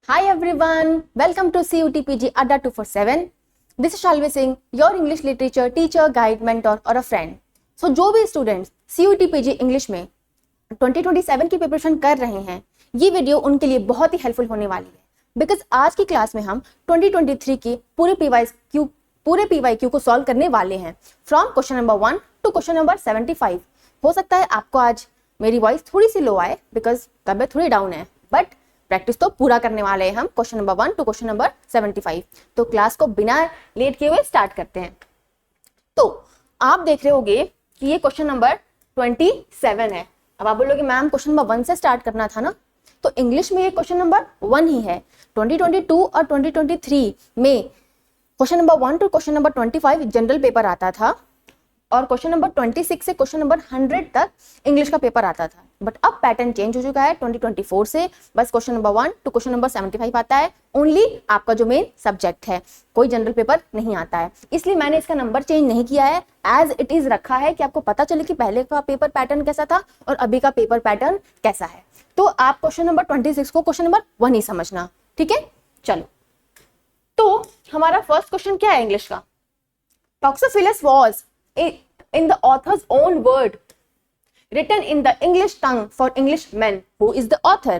Hi everyone, welcome to CUTPG Adda 247. This is Shalvi Singh, your English literature teacher, guide, mentor और a friend. So जो भी students CUTPG English में 2027 की preparation कर रहे हैं, ये वीडियो उनके लिए बहुत ही हेल्पफुल होने वाली है बिकॉज आज की क्लास में हम 2023 की पूरे PYQ को सॉल्व करने वाले हैं from question number 1 to question number 75. हो सकता है आपको आज मेरी वॉइस थोड़ी सी लो आए बिकॉज तबीयत थोड़ी डाउन है, बट प्रैक्टिस तो पूरा करने वाले हैं हम question number 1 to question number 75. तो क्लास को बिना लेट किए हुए स्टार्ट करते हैं. तो आप देख रहे होंगे कि ये क्वेश्चन नंबर 27 है. अब आप बोलोगे मैम क्वेश्चन नंबर 1 से स्टार्ट करना था ना, तो इंग्लिश में ये क्वेश्चन नंबर 1 ही है. 2022 और 2023 में question number 1 to question number 25 general paper आता था और क्वेश्चन नंबर 26 से क्वेश्चन नंबर 100 तक इंग्लिश का पेपर आता था. बट अब पैटर्न चेंज हो चुका है. 2024 से बस question number 1 to question number 75 आता है. ओनली आपका जो मेन सब्जेक्ट है, कोई जनरल पेपर नहीं आता है. इसलिए मैंने इसका नंबर चेंज नहीं किया है, एज इट इज रखा है कि आपको पता चले कि पहले का पेपर पैटर्न कैसा था और अभी का पेपर पैटर्न कैसा है. तो आप क्वेश्चन नंबर 26 को क्वेश्चन नंबर 1 ही समझना, ठीक है. चलो, तो हमारा फर्स्ट क्वेश्चन क्या है इंग्लिश का. टॉक्सोफिलस was in the author's own word written in the English tongue for English men. Who is the author?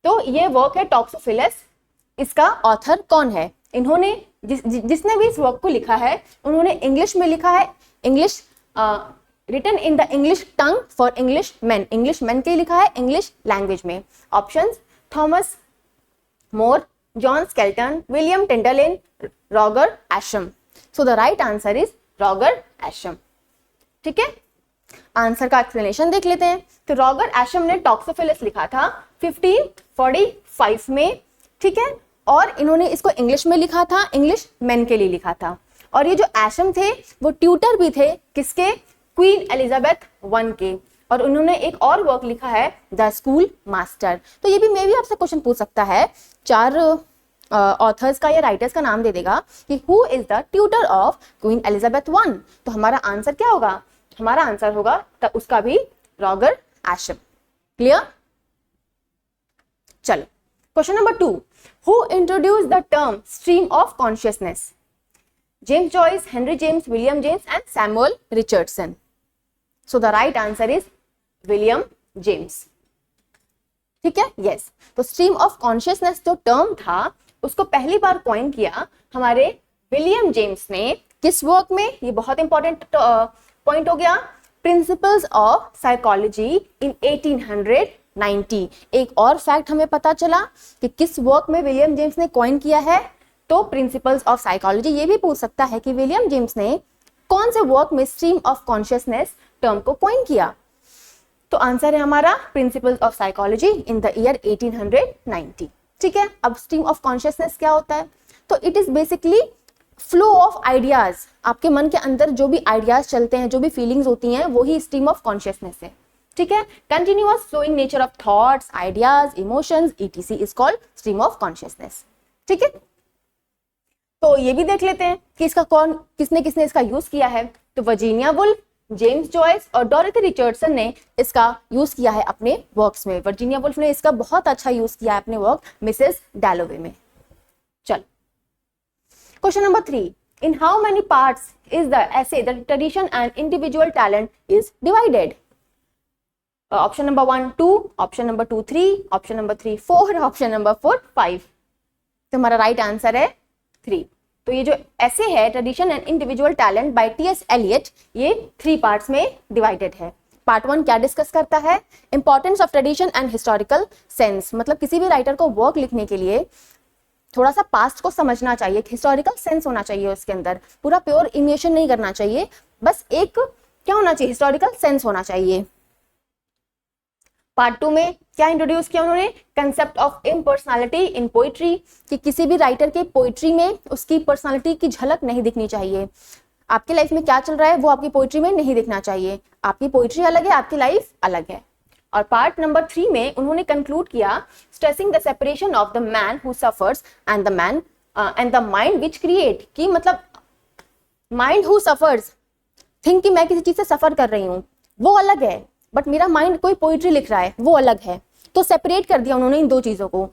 तो ये वर्क है टॉक्सोफिलस. इसका ऑथर कौन है? इन्होंने जिसने भी इस वर्क को लिखा है उन्होंने इंग्लिश में लिखा है. English written in the English tongue for English man. English man के लिए लिखा है इंग्लिश लैंग्वेज में. Options Thomas More, John Skelton, William Tyndale, Roger Ascham. So the right answer is Roger Ascham. ठीक है, आंसर का एक्सप्लेनेशन देख लेते हैं. तो रॉगर एशम ने टॉक्सोफिलस लिखा था 1545 में, ठीक है. और इन्होंने इसको इंग्लिश में लिखा था, इंग्लिश मैन के लिए लिखा था. और ये जो एशम थे वो ट्यूटर भी थे किसके? क्वीन एलिजाबेथ वन के. और उन्होंने एक और वर्क लिखा है द स्कूल मास्टर. तो ये भी मे भी आपसे क्वेश्चन पूछ सकता है, 4 ऑथर्स का या राइटर्स का नाम दे देगा कि who is the tutor of queen Elizabeth one. तो हमारा आंसर क्या होगा? हमारा आंसर होगा तब उसका भी रॉगर एशम. क्लियर? चलो, question number 2. Who introduce the term stream of consciousness? James Joyce, Henry James, William James and Samuel Richardson. So the right answer is William James. ठीक है, यस. तो स्ट्रीम ऑफ कॉन्शियसनेस जो term था उसको पहली बार coin किया हमारे William James ने. किस वर्क में? ये बहुत इंपॉर्टेंट पॉइंट हो गया. Principles of psychology in 1890. एक और फैक्ट हमें पता चला कि किस वर्क में विलियम जेम्स ने कॉइन किया है. तो प्रिंसिपल्स ऑफ साइकोलॉजी. ये भी पूछ सकता है कि विलियम जेम्स ने कौन से वर्क में स्ट्रीम ऑफ कॉन्शियसनेस टर्म को कॉइन किया. तो आंसर है हमारा principles of psychology in the year 1890. ठीक है. अब स्ट्रीम ऑफ कॉन्शियसनेस क्या होता है? तो it is basically flow of ideas. आपके मन के अंदर जो भी आइडियाज चलते हैं, जो भी फीलिंग्स होती हैं, वो ही स्ट्रीम ऑफ कॉन्शियसनेस है. ठीक है. Continuous flowing nature of thoughts, ideas, emotions etc is called stream of consciousness. ठीक है. तो ये भी देख लेते हैं कि इसका किसने इसका यूज किया है. तो वर्जीनिया वुल्फ, जेम्स जॉयस और डोरोथी रिचर्डसन ने इसका यूज किया है अपने वर्क्स में. वर्जीनिया वुल्फ ने इसका बहुत अच्छा यूज किया है अपने वर्क मिसेस डैलोवे में. चलो, question number 3. In how many parts is the essay that tradition and individual talent is divided? Option number 1 2, option number 2 3, option number 3 4, option number 4 5. तो हमारा राइट आंसर है 3. तो ये जो ऐसे है tradition and individual talent by T.S. Eliot, ये 3 parts में डिवाइडेड है. पार्ट 1 क्या डिस्कस करता है? Importance of tradition and historical sense. मतलब किसी भी राइटर को वर्क लिखने के लिए थोड़ा सा पास्ट को समझना चाहिए, हिस्टोरिकल सेंस होना चाहिए उसके अंदर. पूरा प्योर इमेजिनेशन नहीं करना चाहिए, बस एक क्या होना चाहिए? हिस्टोरिकल सेंस होना चाहिए. पार्ट 2 में क्या इंट्रोड्यूस किया उन्होंने? Concept of impersonality in poetry. कि किसी भी राइटर के पोइट्री में उसकी पर्सनालिटी की झलक नहीं दिखनी चाहिए. आपकी लाइफ में क्या चल रहा है वो आपकी पोइट्री में नहीं दिखना चाहिए. आपकी पोइट्री अलग है, आपकी लाइफ अलग है. और पार्ट नंबर 3 में उन्होंने कंक्लूड किया stressing the separation of the man who suffers and the man and the mind which create. कि मतलब माइंड हु सफर्स, थिंक कि मैं किसी चीज से सफर कर रही हूँ, वो अलग है, बट मेरा माइंड कोई पोइट्री लिख रहा है वो अलग है. तो सेपरेट कर दिया उन्होंने इन दो चीजों को.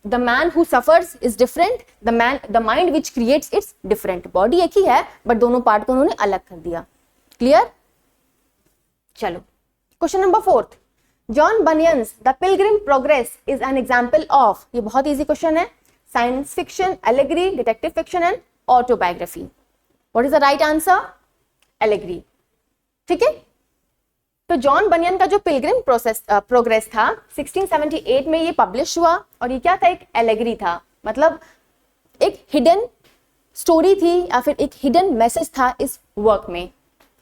The man who suffers is different, the mind which creates it's different. Body एक ही है बट दोनों पार्ट को उन्होंने अलग कर दिया। क्लियर? चलो question number 4, John Bunyan's the pilgrim progress is an example of, ये बहुत इजी क्वेश्चन है, science fiction, allegory, detective fiction and autobiography. What is the right answer? Allegory. ठीक है, तो जॉन बनियन का जो पिलग्रिम प्रोग्रेस था 1678 में ये पब्लिश हुआ और ये क्या था? एक एलेगरी था, मतलब एक हिडन स्टोरी थी या फिर एक हिडन मैसेज था इस वर्क में।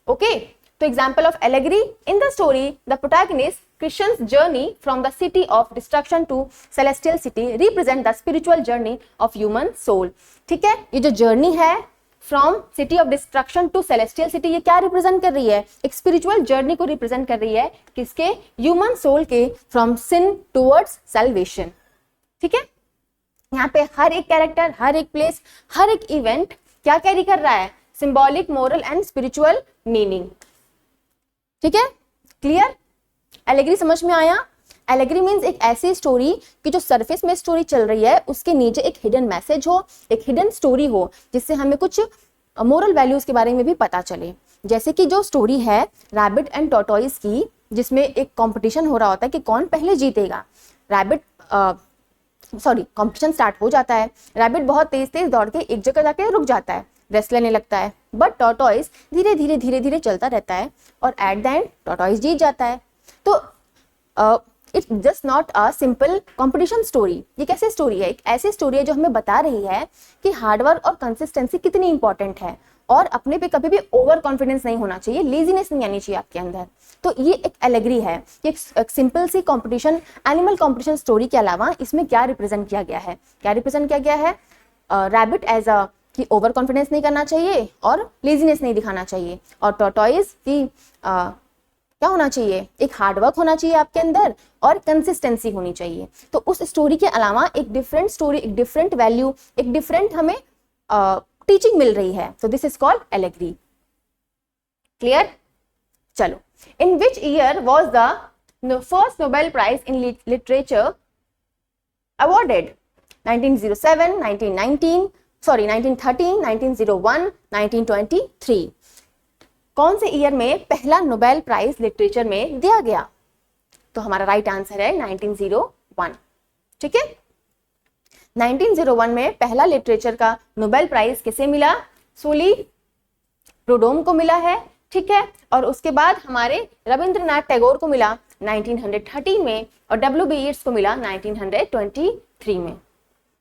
ओके, तो example of allegory, in the story the protagonist Christian's journey from the city of destruction to celestial city represent the spiritual journey of human soul। ठीक है, ये जो जर्नी है from city of destruction to celestial city, ये क्या represent कर रही है? एक स्पिरिचुअल जर्नी को रिप्रेजेंट कर रही है, किसके? ह्यूमन सोल के, फ्रॉम सिन टुवर्ड्स सैल्वेशन। ठीक है, यहाँ पे हर एक कैरेक्टर, हर एक प्लेस, हर एक इवेंट क्या कैरी कर रहा है? Symbolic, moral and spiritual meaning. ठीक है, क्लियर? एलेगरी समझ में आया? एलेगरी मीन्स एक ऐसी स्टोरी कि जो सरफेस में स्टोरी चल रही है उसके नीचे एक हिडन मैसेज हो, एक हिडन स्टोरी हो, जिससे हमें कुछ मोरल वैल्यूज के बारे में भी पता चले। जैसे कि जो स्टोरी है रैबिट एंड टॉर्टोइस की, जिसमें एक कंपटीशन हो रहा होता है कि कौन पहले जीतेगा। कंपटीशन स्टार्ट हो जाता है, रैबिट बहुत तेज तेज दौड़ के एक जगह जाके रुक जाता है, रेस्ट लेने लगता है, बट टॉर्टोइस धीरे धीरे धीरे धीरे चलता रहता है और एट द एंड टॉर्टोइस जीत जाता है। तो it's just not a simple competition story. ये कैसे स्टोरी है? एक ऐसी स्टोरी है जो हमें बता रही है कि हार्डवर्क और कंसिस्टेंसी कितनी इंपॉर्टेंट है और अपने पे कभी भी ओवर कॉन्फिडेंस नहीं होना चाहिए, लेजीनेस नहीं आनी चाहिए आपके अंदर। तो ये एक एलेगरी है, एक सिंपल सी कंपटीशन, एनिमल कंपटीशन स्टोरी के अलावा इसमें क्या रिप्रेजेंट किया गया है? क्या रिप्रेजेंट किया गया है? रैबिट एज अ कि ओवर कॉन्फिडेंस नहीं करना चाहिए और लेजीनेस नहीं दिखाना चाहिए, और टॉर्टोइस की क्या होना चाहिए? एक हार्डवर्क होना चाहिए आपके अंदर और कंसिस्टेंसी होनी चाहिए। तो उस स्टोरी के अलावा एक डिफरेंट स्टोरी, एक डिफरेंट वैल्यू, एक डिफरेंट हमें टीचिंग मिल रही है। तो this is called allegory. Clear? चलो, in which year was the first Nobel prize in literature awarded? 1907, 1913, 1901, 1923। कौन से ईयर में पहला नोबेल प्राइज लिटरेचर में दिया गया? तो हमारा राइट आंसर है 1901। ठीक है, 1901 में पहला लिटरेचर का नोबेल प्राइज किसे मिला? सोली प्रूडोम को मिला है। ठीक है, और उसके बाद हमारे रविंद्रनाथ टैगोर को मिला 1913 में और W.B. येट्स को मिला 1923 में।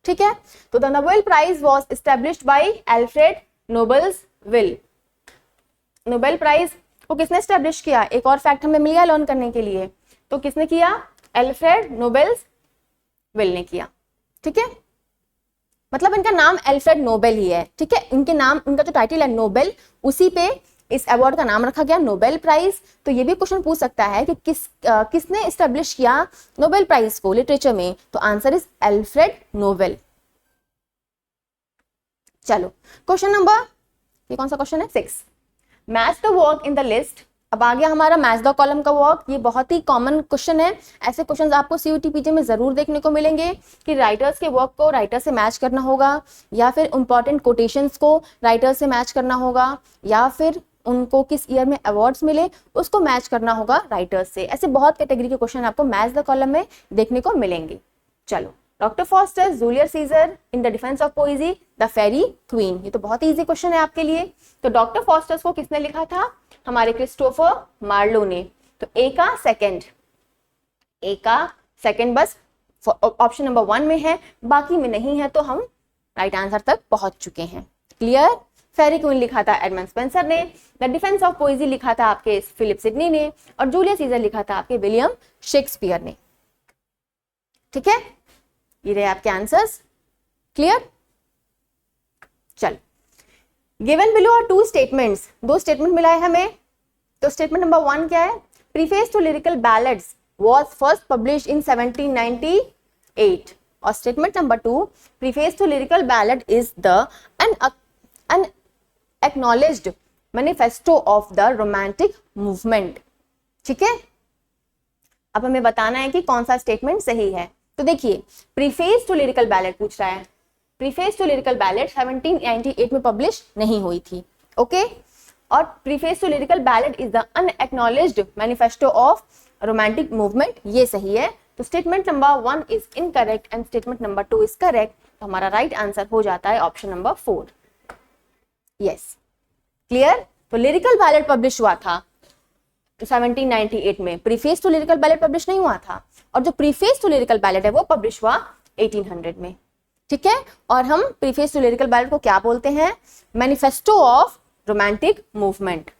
ठीक है, तो the Nobel prize was established by Alfred Nobel's will. Nobel prize को किसने एस्टेब्लिश किया? एक और फैक्ट हमें मिल गया लर्न करने के लिए। तो किसने किया? अल्फ्रेड नोबल्स विल ने किया। ठीक है, मतलब इनका नाम अल्फ्रेड नोबेल ही है। ठीक है, इनके नाम, इनका जो टाइटल है नोबेल, उसी पे इस अवार्ड का नाम रखा गया नोबेल प्राइज। तो ये भी क्वेश्चन पूछ सकता है कि किसने एस्टेब्लिश किया नोबेल प्राइज को लिटरेचर में? तो आंसर इज अल्फ्रेड नोबेल। चलो क्वेश्चन नंबर, ये कौन सा क्वेश्चन है? 6, match the work in the list. अब आ गया हमारा मैच द कॉलम का वर्क। ये बहुत ही कॉमन क्वेश्चन है, ऐसे क्वेश्चंस आपको CUET PG में जरूर देखने को मिलेंगे कि राइटर्स के वर्क को राइटर से मैच करना होगा, या फिर इंपॉर्टेंट कोटेशंस को राइटर से मैच करना होगा, या फिर उनको किस ईयर में अवार्ड्स मिले उसको मैच करना होगा राइटर्स से। ऐसे बहुत कैटेगरी के क्वेश्चन आपको मैच द कॉलम में देखने को मिलेंगे। चलो, doctor Faustus Julius Caesar in the defence of poesy the faerie queen. ये तो बहुत ही इजी क्वेश्चन है आपके लिए। तो डॉक्टर फॉस्टर्स को किसने लिखा था? हमारे क्रिस्टोफर मार्लो ने। तो ए का सेकंड बस ऑप्शन नंबर 1 में है, बाकी में नहीं है, तो हम राइट आंसर तक पहुंच चुके हैं। क्लियर? फेरी क्वीन लिखा था एडमंड स्पेंसर ने, द डिफेंस ऑफ पोइजी लिखा था आपके फिलिप सिडनी ने, और जूलियस सीजर लिखा था आपके विलियम शेक्सपियर ने। ठीक है, ये रहे आपके आंसर्स। क्लियर? चल, given below are 2 statements. 2 statement मिला है हमें। तो स्टेटमेंट नंबर 1 क्या है? Preface to lyrical ballads was first published in 1798. और statement number 2, preface to lyrical ballad is the unacknowledged manifesto of the romantic movement. ठीक है, अब हमें बताना है कि कौन सा स्टेटमेंट सही है। तो देखिए प्रीफेस टू लिरिकल बैलेट पूछ रहा है, प्रीफेस टू लिरिकल बैलेट 1798 में पब्लिश नहीं हुई थी, ओके। और preface to lyrical ballad is the unacknowledged manifesto of romantic movement, ये सही है। तो statement number 1 is incorrect and statement number 2 is correct. तो हमारा राइट आंसर हो जाता है ऑप्शन नंबर 4। Yes, clear. तो लिरिकल बैलेट पब्लिश हुआ था 1798 में, preface to lyrical ballad publish नहीं हुआ था। और जो प्रीफेस टू लिरिकल बैलेट है वो पब्लिश हुआ 1800 में, ठीक है। और हम प्रीफेस टू लिरिकल बैलेट को क्या बोलते हैं? Manifesto of romantic movement.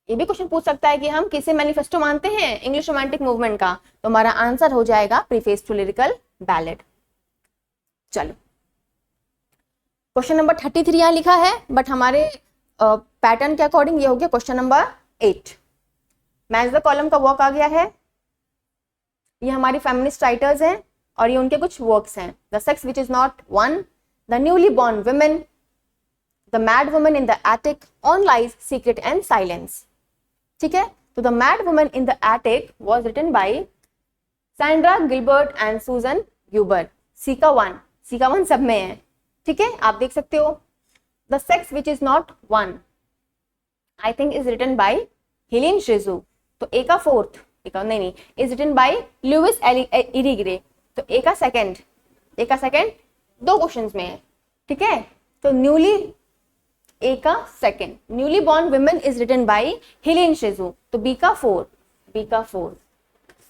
ये भी क्वेश्चन पूछ सकता है कि हम किसे मैनिफेस्टो मानते हैं इंग्लिश रोमांटिक मूवमेंट का, तो हमारा आंसर हो जाएगा प्रीफेस टू लिरिकल बैलेट। चलो क्वेश्चन नंबर 33 यहां लिखा है, बट हमारे पैटर्न के अकॉर्डिंग ये हो गया question number 8। Match the column का वर्क आ गया है, ये हमारी फेमिनिस्ट राइटर्स हैं और ये उनके कुछ वर्क्स हैं। The sex which is not one, the newly born women, the mad woman in the attic, on lies, secret and silence, ठीक है। तो the mad woman in the attic was written by Sandra Gilbert and Susan Gubar. Caeca one सब में है, ठीक है, आप देख सकते हो। The sex which is not one I think is written by Helene शेजू, तो ए का फोर्थ, नहीं is written by Luce Irigaray, तो ए का सेकंड दो क्वेश्चंस में है, ठीक है। तो ए का second newly born women is written by Helene शेजू, तो बी का फोर्थ।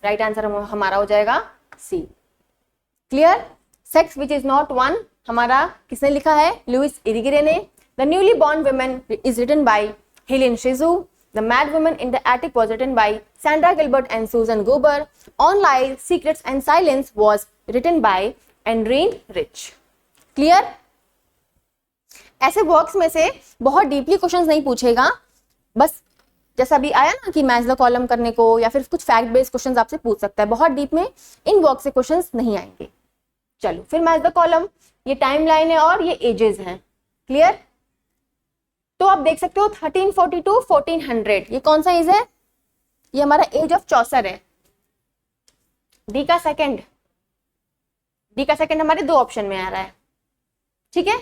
राइट आंसर हमारा हो जाएगा C. Clear. Sex which is not one हमारा किसने लिखा है? लुइस इरिग्रे ने। The newly born women is written by Helene शेजू। The Mad Woman in the Attic was written by Sandra Gilbert and Susan Goober. On Lies, Secrets and Silence was written by Andreen Rich. Clear? ऐसे works में से बहुत deeply questions नहीं पूछेगा, बस जैसा भी आया ना कि मैच द कॉलम करने को या फिर कुछ फैक्ट बेस्ड क्वेश्चंस आपसे पूछ सकता है, बहुत डीप में इन वर्क से क्वेश्चंस नहीं आएंगे। चलो फिर मैच द कॉलम, ये टाइमलाइन है और ये एजेस हैं। क्लियर। तो आप देख सकते हो 1342 1400 ये कौन सा एज है? ये हमारा एज ऑफ चौसर है। डी का सेकंड हमारे दो ऑप्शन में आ रहा है, ठीक है।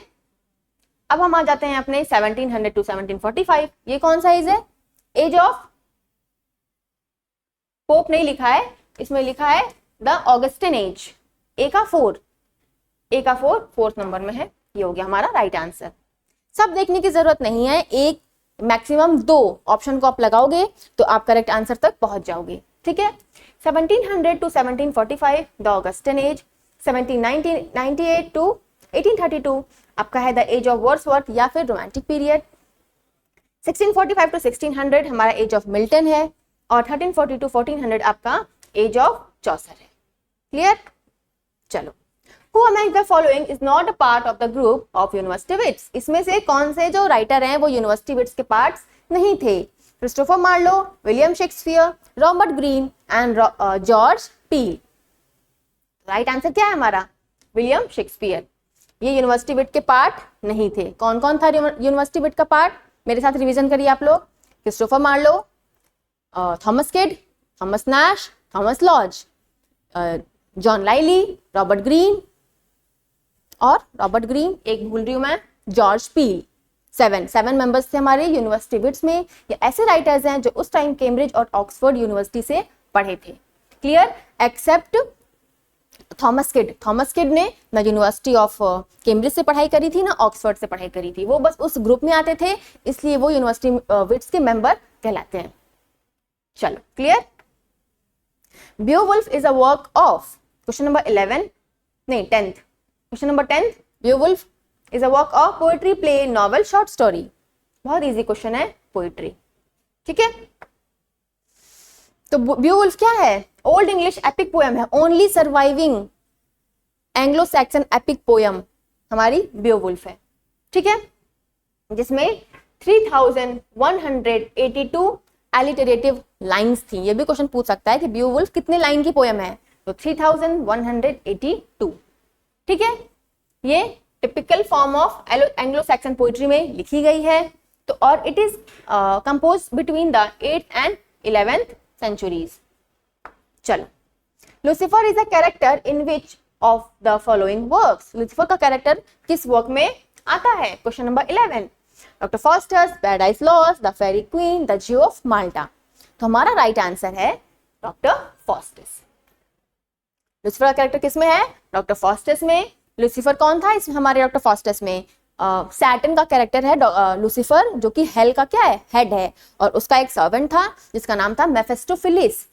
अब हम आ जाते हैं अपने 1700 टू 1745, ये कौन सा एज है? एज ऑफ पोप नहीं लिखा है, इसमें लिखा है द ऑगस्टिन एज। ए का फोर फोर्थ नंबर में है, ये हो गया हमारा राइट आंसर। सब देखने की जरूरत नहीं है, एक मैक्सिमम दो ऑप्शन को आप लगाओगे तो आप करेक्ट आंसर तक पहुंच जाओगे, ठीक है। 1700 to 1745 the Augustan age, 1798 to 1832 आपका है द एज ऑफ वर्ड्सवर्थ या फिर रोमांटिक पीरियड। 1645 टू 1600 हमारा एज ऑफ मिल्टन है और 1340 टू 1400 आपका एज ऑफ चौसर है। क्लियर। चलो, Who among the following is not a part of the group of university wits? इसमें से कौन से जो राइटर हैं वो यूनिवर्सिटी विट्स के पार्ट्स नहीं थे? Christopher Marlowe, William Shakespeare, Robert Greene and George Peele. Right answer क्या है हमारा? William Shakespeare. ये यूनिवर्सिटी विट के पार्ट नहीं थे। कौन कौन था यूनिवर्सिटी विट का पार्ट? मेरे साथ रिवीजन करिए आप लोग। Christopher Marlowe, Thomas Kyd, Thomas Nashe, Thomas Lodge, John Lyly, Robert Greene, एक भूल रही हूं मैं, जॉर्ज पील। 7 मेंबर्स थे हमारे यूनिवर्सिटी विट्स में। ये ऐसे राइटर्स हैं जो उस टाइम कैम्ब्रिज और ऑक्सफोर्ड यूनिवर्सिटी से पढ़े थे। क्लियर। एक्सेप्ट थॉमस किड ने ना यूनिवर्सिटी ऑफ कैम्ब्रिज से पढ़ाई करी थी ना ऑक्सफोर्ड से पढ़ाई करी थी, वो बस उस ग्रुप में आते थे, इसलिए वो यूनिवर्सिटी विट्स के मेंबर कहलाते हैं। चलो clear. Beowulf is a work of, question number 10th, question number 10th, Beowulf is a work of poetry, play, novel, short story. बहुत इजी क्वेश्चन है, पोएट्री, ठीक है। तो बेओवुल्फ क्या है? ओल्ड इंग्लिश एपिक पोएम है, only surviving Anglo Saxon epic poem हमारी Beowulf है, ठीक है, जिसमें 3182 एलिटरेटिव लाइंस थी। ये भी क्वेश्चन पूछ सकता है कि बेओवुल्फ कितने लाइन की पोएम है, तो 3182, ठीक है। ये typical form of Anglo Saxon poetry में लिखी गई है, तो और it is compose between the 8th and 11th centuries. चलो Lucifer is a character in which of the following works, Lucifer का कैरेक्टर किस वर्क में आता है? Question number 11, doctor Faustus, paradise lost, the faerie queen, the Jew of Malta. तो हमारा right answer है doctor Faustus. Lucifer का character किसमें है? डॉक्टर फॉस्टस में। लूसीफर कौन था इसमें हमारे डॉक्टर फॉस्टस में? सैटर्न का कैरेक्टर है लूसीफर, जो कि हेल का क्या है? हेड है। और उसका एक सर्वेंट था जिसका नाम था मेफिस्टोफिलिस।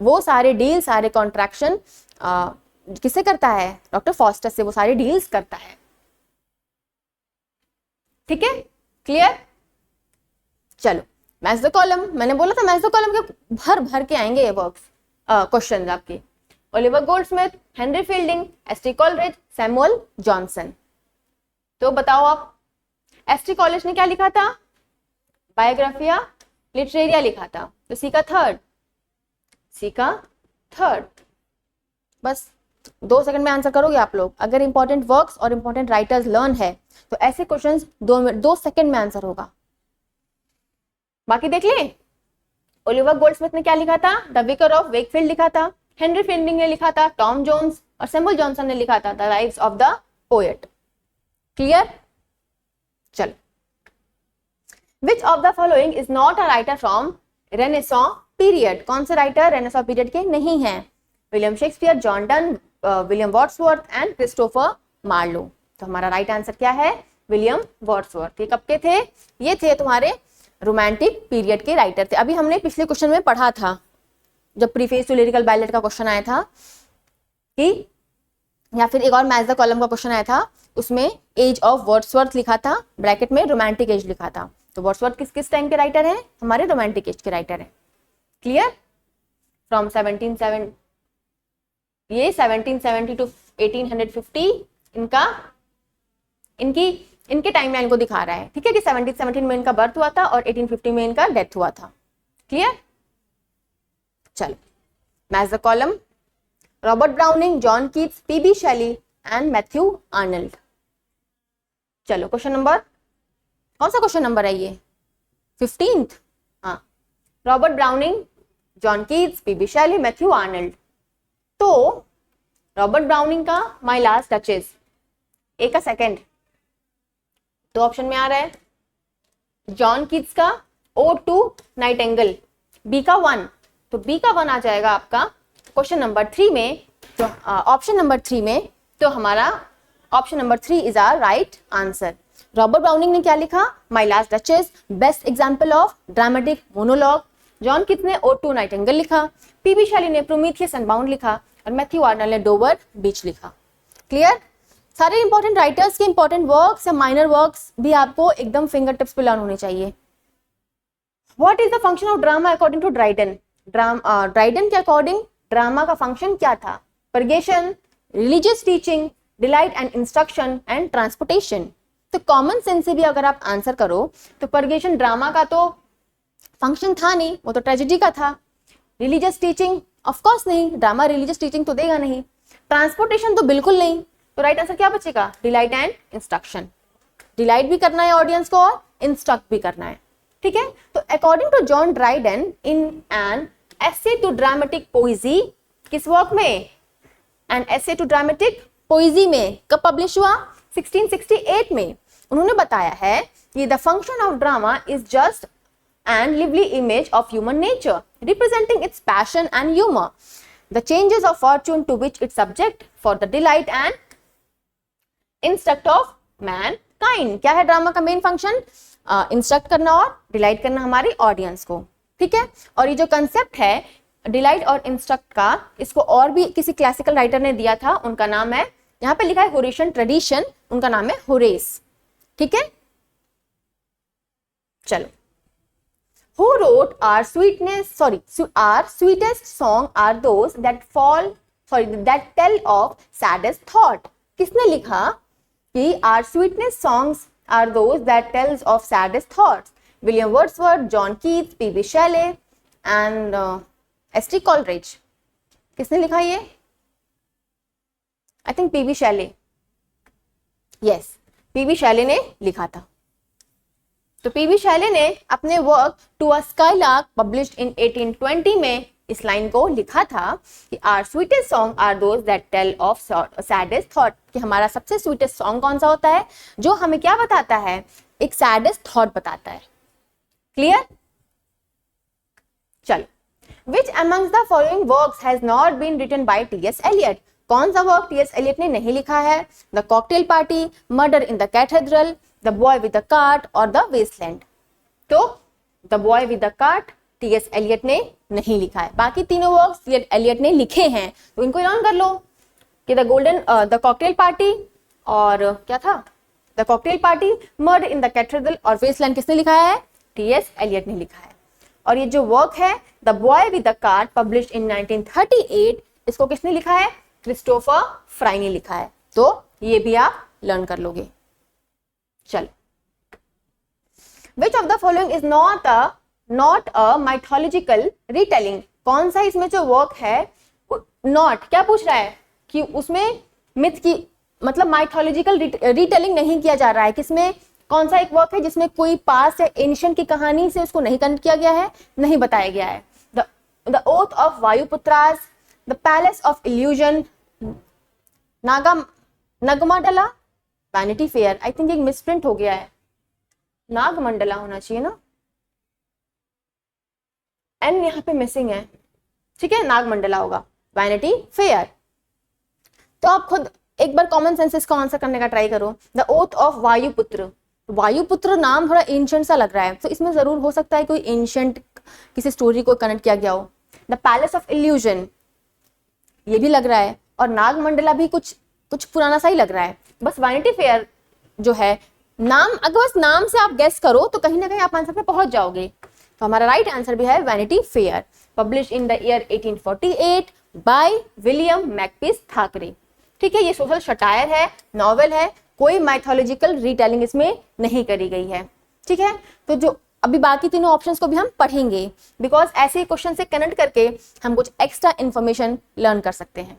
वो सारे डील, सारे कॉन्ट्रैक्शन किससे करता है? डॉक्टर फॉस्टस से वो सारे डील्स करता है। ठीक है, क्लियर? चलो, मैच द कॉलम, मैंने बोला था मैच द कॉलम के भर भर के आएंगे ये वर्क्स, क्वेश्चन आपके। Oliver Goldsmith, Henry fielding, S T Coleridge, Samuel Johnson. तो बताओ आप, एस टी कॉलेज ने क्या लिखा था? बायोग्राफिया लिटरेरिया लिखा था। तो सी का थर्ड। बस 2 सेकंड में आंसर करोगे आप लोग। अगर इंपॉर्टेंट वर्क्स और इंपॉर्टेंट राइटर्स लर्न है तो ऐसे क्वेश्चंस 2 सेकंड में आंसर होगा। बाकी देख ले, ओलिवर गोल्डस्मिथ ने क्या लिखा था? द विकर ऑफ वेकफील्ड लिखा था। हेनरी फील्डिंग ने लिखा था टॉम जोन्स, और सैमुअल जॉनसन ने लिखा था the lives of the poet. Clear? चलो, which of the following is not a writer from Renaissance period? कौन से राइटर रेनेसां पीरियड के नहीं हैं? William Shakespeare, John Donne, William Wordsworth and Christopher Marlowe. तो हमारा राइट आंसर क्या है? William Wordsworth. ये कब के थे? ये थे तुम्हारे रोमांटिक पीरियड के राइटर थे। अभी हमने पिछले क्वेश्चन में पढ़ा था, जब प्रीफेस टू लिरिकल बैलेट का क्वेश्चन आया था कि, या फिर एक और मैच द कॉलम का क्वेश्चन आया था, उसमें एज ऑफ वर्ड्सवर्थ लिखा था, ब्रैकेट में रोमांटिक एज लिखा था। तो वर्ड्सवर्थ किस टाइम के राइटर हैं? हमारे रोमांटिक एज के राइटर हैं। क्लियर? फ्रॉम 1770 टू 1850 इनके टाइमलाइन को दिखा रहा है। ठीक है कि 1717 में इनका बर्थ हुआ था और 1850 में इनका डेथ हुआ था। क्लियर? चलो, match the column, Robert Browning, John Keats, PB Shelley and Matthew Arnold. चलो, क्वेश्चन नंबर, कौन सा क्वेश्चन नंबर है ये? 15th। हाँ, Robert Browning, John Keats, PB Shelley, Matthew Arnold. तो रॉबर्ट ब्राउनिंग का माई लास्ट डचेस, ए का सेकंड, 2 ऑप्शन में आ रहा है। जॉन कीट्स का ओ टू नाइटेंगल, बी का 1। तो बी का 1 आ जाएगा आपका क्वेश्चन नंबर 3 में, तो ऑप्शन नंबर 3 में। तो हमारा option number 3 is our right answer. Robert Browning ने क्या लिखा? My last duchess, best example of dramatic monologue. John Keats ने ओ टू नाइटेंगल लिखा, पीबी शेली ने प्रोमीथियस अनबाउंड लिखा, और मैथ्यू आर्नल्ड ने डोवर बीच लिखा। क्लियर? सारे इंपॉर्टेंट राइटर्स के इंपॉर्टेंट वर्क्स या माइनर वर्क्स भी आपको एकदम फिंगर टिप्स पे लर्न होने चाहिए। What is the function of drama according to Dryden? Dryden के अकॉर्डिंग ड्रामा का फंक्शन क्या था? Purgation, religious teaching, delight and instruction and transportation. तो कॉमन सेंस से भी अगर आप आंसर करो तो परगेशन ड्रामा का तो फंक्शन था नहीं, वो तो ट्रेजेडी का था। रिलीजियस टीचिंग ऑफ कोर्स नहीं, ड्रामा रिलीजियस टीचिंग तो देगा नहीं। ट्रांसपोर्टेशन तो बिल्कुल नहीं। तो राइट आंसर क्या बचेगा? Delight and instruction. डिलाइट भी करना है ऑडियंस को और इंस्ट्रक्ट भी करना है। ठीक है? तो according to John Dryden in an essay to dramatic poesy, किस वर्क में? An essay to dramatic poesy में कब पब्लिश हुआ? 1668 में। उन्होंने बताया है कि the function of drama is just and lively image of human nature, representing its passion and humor, the changes of fortune to which it's subject for the delight and instruct of mankind। क्या है drama का main function? Instruct करना और delight करना हमारी audience को। ठीक है? और ये जो कंसेप्ट है डिलाइट और इंस्ट्रक्ट का, इसको और भी किसी क्लासिकल राइटर ने दिया था, उनका नाम है, यहाँ पे लिखा है होरेशियन ट्रेडिशन, उनका नाम है होरेस। ठीक है? चलो, Who wrote our sweetest song are those that tell of saddest thought? किसने लिखा कि our sweetest songs are those that tells of saddest thoughts? William Wordsworth, John Keats, P.B. Shelley and S.T. Coleridge। किसने लिखा ये? I think P.B. Shelley। Yes, P.B. Shelley ने लिखा था। तो पीबी शैले ने अपने work to a skylark published in 1820 में इस लाइन को लिखा था कि our sweetest song are those that tell of saddest thought, कि हमारा सबसे स्वीटेस्ट सॉन्ग कौन सा होता है जो हमें क्या बताता है, एक सैडेस्ट थॉट बताता है। क्लियर? चलो, Which amongst the following works has not been written by T.S. Eliot? कौन सा वर्क T.S. Eliot ने नहीं लिखा है? The Cocktail Party, Murder in the Cathedral, The Boy with the Cart और The Wasteland। तो The Boy with the Cart T.S. Eliot ने नहीं लिखा है, बाकी तीनों वर्क्स T.S. Eliot ने लिखे हैं, तो इनको लर्न कर लो कि द कॉकटेल पार्टी और क्या था, the cocktail party, murder in the cathedral और वेस्टलैंड किसने लिखा है? T.S. Eliot ने लिखा है। और ये जो वर्क है the boy with the cart published in 1938, इसको किसने लिखा है? क्रिस्टोफर फ्राई ने लिखा है, तो ये भी आप लर्न कर लोगे। चलो, which of the following is not a mythological retelling? कौन सा इसमें जो वर्क है नॉट, क्या पूछ रहा है कि उसमें मिथ की मतलब माइथोलॉजिकल रिटेलिंग नहीं किया जा रहा है, किसमें कौन सा एक वर्क है जिसमें कोई पास्ट या एंशिएंट की कहानी से उसको नहीं कनेक्ट किया गया है, नहीं बताया गया है? The oath of Vayuputras, the palace of illusion, Nagamandala, vanity fair. I think एक मिसप्रिंट हो गया है, नागमंडला होना चाहिए ना, एन यहाँ पे मिसिंग है, ठीक है, नागमंडला होगा, वैनिटी फेयर। तो आप खुद एक बार कॉमन सेंस इसका आंसर करने का ट्राई करो। द ओथ ऑफ वायुपुत्र, वायुपुत्र नाम थोड़ा एंशिएंट सा लग रहा है, तो इसमें जरूर हो सकता है कोई एंशिएंट किसी स्टोरी को कनेक्ट किया गया हो। द पैलेस ऑफ इल्यूजन, ये भी लग रहा है, और नागमंडला भी कुछ पुराना सा ही लग रहा है। बस वैनिटी फेयर जो है नाम, अगर बस नाम से आप गेस करो तो कहीं ना कहीं आप आंसर पे पहुंच जाओगे। तो हमारा राइट आंसर भी है vanity fair, publish in the year 1848 by William Makepeace Thackeray. ठीक है, ये सोशल सटायर है, नॉवेल है, कोई माइथोलॉजिकल रिटेलिंग इसमें नहीं करी गई है। ठीक है, तो जो अभी बाकी तीनों ऑप्शंस को भी हम पढ़ेंगे, बिकॉज ऐसे क्वेश्चन से कनेक्ट करके हम कुछ एक्स्ट्रा इंफॉर्मेशन लर्न कर सकते हैं।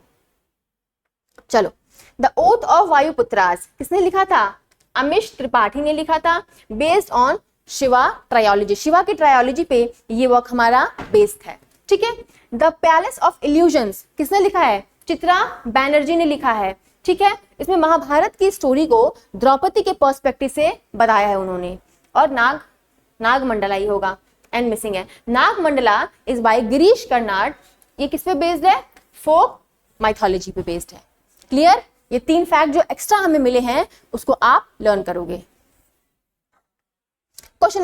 चलो, द ओथ ऑफ वायुपुत्रास किसने लिखा था? अमिश त्रिपाठी ने लिखा था, based on Shiva trilogy, Shiva की ट्रायोलॉजी पे ये वर्क हमारा बेस्ड है। ठीक है, द पैलेस ऑफ इल्यूजन्स किसने लिखा है? चित्रा बैनर्जी ने लिखा है। ठीक है, इसमें महाभारत की स्टोरी को द्रौपदी के पर्सपेक्टिव से बताया है उन्होंने। और नागमंडला ही होगा, एंड मिसिंग है। नागमंडला इज बाय गिरीश कर्नाड, ये किस पे बेस्ड है? फोक माइथोलॉजी पे बेस्ड है। क्लियर? ये तीन फैक्ट जो एक्स्ट्रा हमें मिले हैं उसको आप लर्न करोगे। क्वेश्चन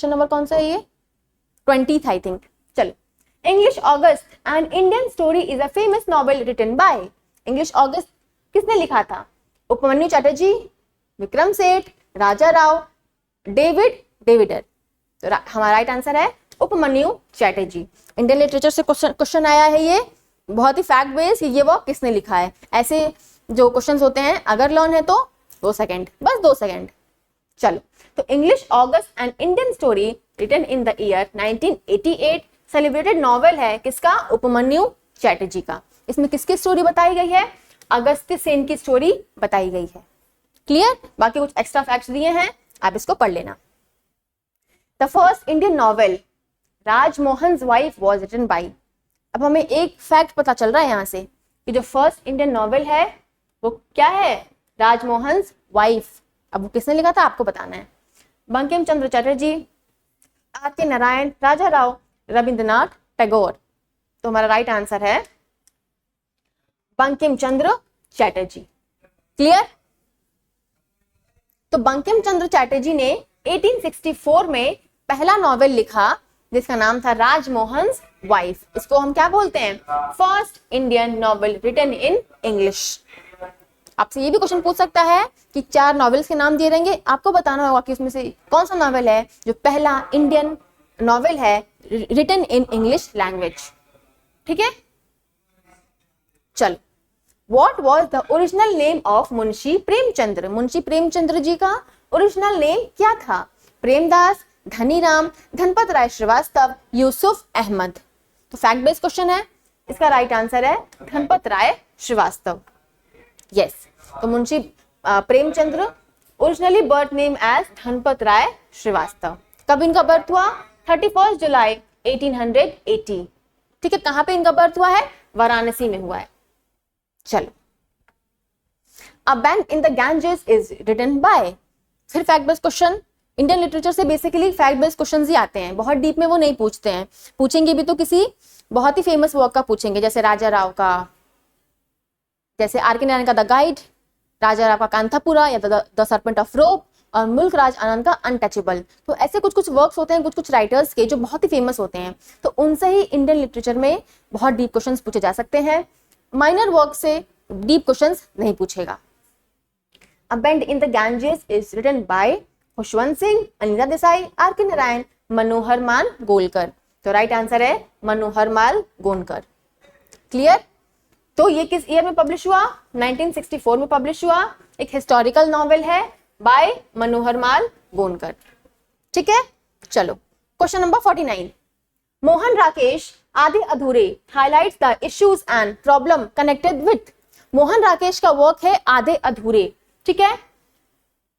नंबर कौन सा है ये? 20th I think. चलो, English August and Indian story is a famous novel written by. English August किसने लिखा था? उपमन्यु चटर्जी, विक्रम सेठ, राजा राव, डेविडर। तो हमारा राइट आंसर है उपमन्यु चैटर्जी। इंडियन लिटरेचर से क्वेश्चन आया है, ये बहुत ही फैक्ट बेस्ड, ये वो किसने लिखा है। ऐसे जो क्वेश्चंस होते हैं अगर लर्न है तो 2 सेकंड, बस 2 सेकंड। चलो, तो English August and Indian story written in the year 1988 celebrated novel है किसका? उपमन्यु चैटर्जी का। इसमें किसकी स्टोरी बताई गई है? अगस्त्य सेन की स्टोरी बताई गई है। क्लियर? बाकी कुछ एक्स्ट्रा फैक्ट्स दिए हैं, आप इसको पढ़ लेना। The first Indian novel Rajmohan's wife was written by. अब हमें एक फैक्ट पता चल रहा है यहाँ से कि जो फर्स्ट इंडियन नॉवेल है वो क्या है? राजमोहन्स वाइफ। अब वो किसने लिखा था आपको बताना है। बंकिम चंद्र चटर्जी, आर.के. नारायण, राजा राव, रविंद्रनाथ टैगोर। तो हमारा राइट आंसर है बंकिम चंद्र चैटर्जी। क्लियर? तो बंकिम चंद्र चैटर्जी ने 1864 में पहला नॉवेल लिखा जिसका नाम था राजमोहन्स वाइफ। इसको हम क्या बोलते हैं? First Indian novel written in English. आपसे ये भी क्वेश्चन पूछ सकता है कि 4 नॉवेल्स के नाम दिए रहेंगे, आपको बताना होगा कि उसमें से कौन सा नॉवेल है जो पहला इंडियन नॉवेल है रिटन इन इंग्लिश लैंग्वेज। ठीक है, चलो, what was the original name of Munshi Premchandra? Munshi Premchandra ji का ओरिजिनल नेम क्या था? प्रेमदास, धनीराम, धनपत राय श्रीवास्तव, यूसुफ अहमद। तो फैक्ट बेस्ड क्वेश्चन है, इसका राइट आंसर है धनपत राय श्रीवास्तव। यस, तो Munshi Premchandra originally birth name as Dhanpat Rai Srivastava. कब इनका बर्थ हुआ? 31 जुलाई 1880। ठीक है, कहां पे इनका बर्थ हुआ है? वाराणसी में हुआ है। चलो, a bank in the Ganges is written by, फिर fact based question. Indian literature से बेसिकली फैक्ट बेस्ड क्वेश्चन ही आते हैं, बहुत डीप में वो नहीं पूछते हैं। पूछेंगे भी तो किसी बहुत ही फेमस वर्क का पूछेंगे, जैसे राजा राव का, जैसे आर.के. नारायण का द गाइड, राजा राव का कांथापुरा या द सर्पेंट ऑफ रोप, और मुल्क राज आनंद का अनटचेबल। तो ऐसे कुछ कुछ वर्क्स होते हैं, कुछ कुछ राइटर्स के जो बहुत ही फेमस होते हैं, तो उनसे ही इंडियन लिटरेचर में बहुत डीप क्वेश्चंस पूछे जा सकते हैं। माइनर वर्क से डीप क्वेश्चंस नहीं पूछेगा। A bend in the Ganges is written by Khushwant Singh, Anita Desai, R K. Narayan, Manohar Mal Golkar. तो राइट आंसर है मनोहर माल गोलकर। क्लियर? तो ये किस ईयर में पब्लिश हुआ? 1964 में पब्लिश हुआ। एक हिस्टोरिकल नॉवेल है बाय मनोहर माल गोलकर। ठीक है, चलो क्वेश्चन नंबर 49। मोहन राकेश आधे अधूरे highlights the issues and problem connected with. Mohan Rakesh का वर्क है आधे अधूरे। ठीक है,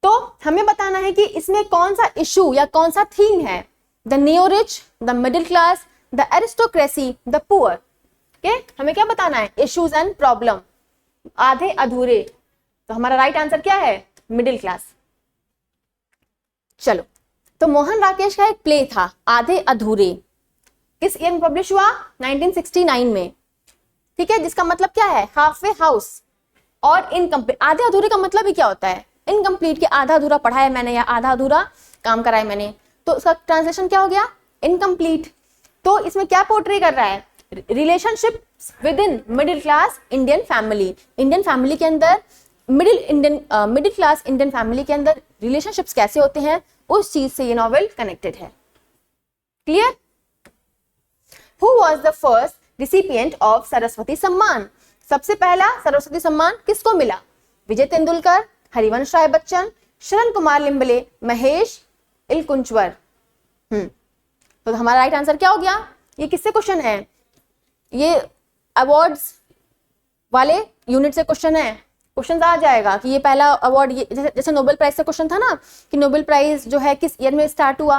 तो हमें बताना है कि इसमें कौन सा इशू या कौन सा थीम है। The neo rich, the middle class, the aristocracy, the poor. हमें क्या बताना है? इश्यूज एंड प्रॉब्लम, आधे अधूरे। तो हमारा राइट आंसर क्या है? Middle class. चलो, तो मोहन राकेश का एक प्ले था आधे अधूरे, किस ईयर में पब्लिश हुआ? 1969 में। ठीक है, जिसका मतलब क्या है? हाफ वे हाउस और इनकम्प्लीट। आधे अधूरे का मतलब ही क्या होता है? इनकम्प्लीट, के आधा अधूरा पढ़ा है मैंने या आधा अधूरा काम करा है मैंने, तो उसका ट्रांसलेशन क्या हो गया? इनकम्प्लीट। तो इसमें क्या पोर्ट्रे कर रहा है? Relationship with in middle class Indian family. Indian family के अंदर मिडिल क्लास इंडियन फैमिली के अंदर रिलेशनशिप्स कैसे होते हैं, उस चीज से ये नॉवेल कनेक्टेड है। Clear? Who was the first recipient of Saraswati सम्मान? सबसे पहला सरस्वती सम्मान किसको मिला? विजय तेंदुलकर, हरिवंश राय बच्चन, शरण कुमार लिम्बले, महेश इलकुंचवर। तो हमारा राइट आंसर क्या हो गया? ये किससे क्वेश्चन है? ये अवार्ड्स वाले यूनिट से क्वेश्चन है। क्वेश्चन आ जाएगा कि ये पहला अवार्ड, ये जैसे नोबेल प्राइज से क्वेश्चन था ना कि नोबेल प्राइज जो है किस ईयर में स्टार्ट हुआ,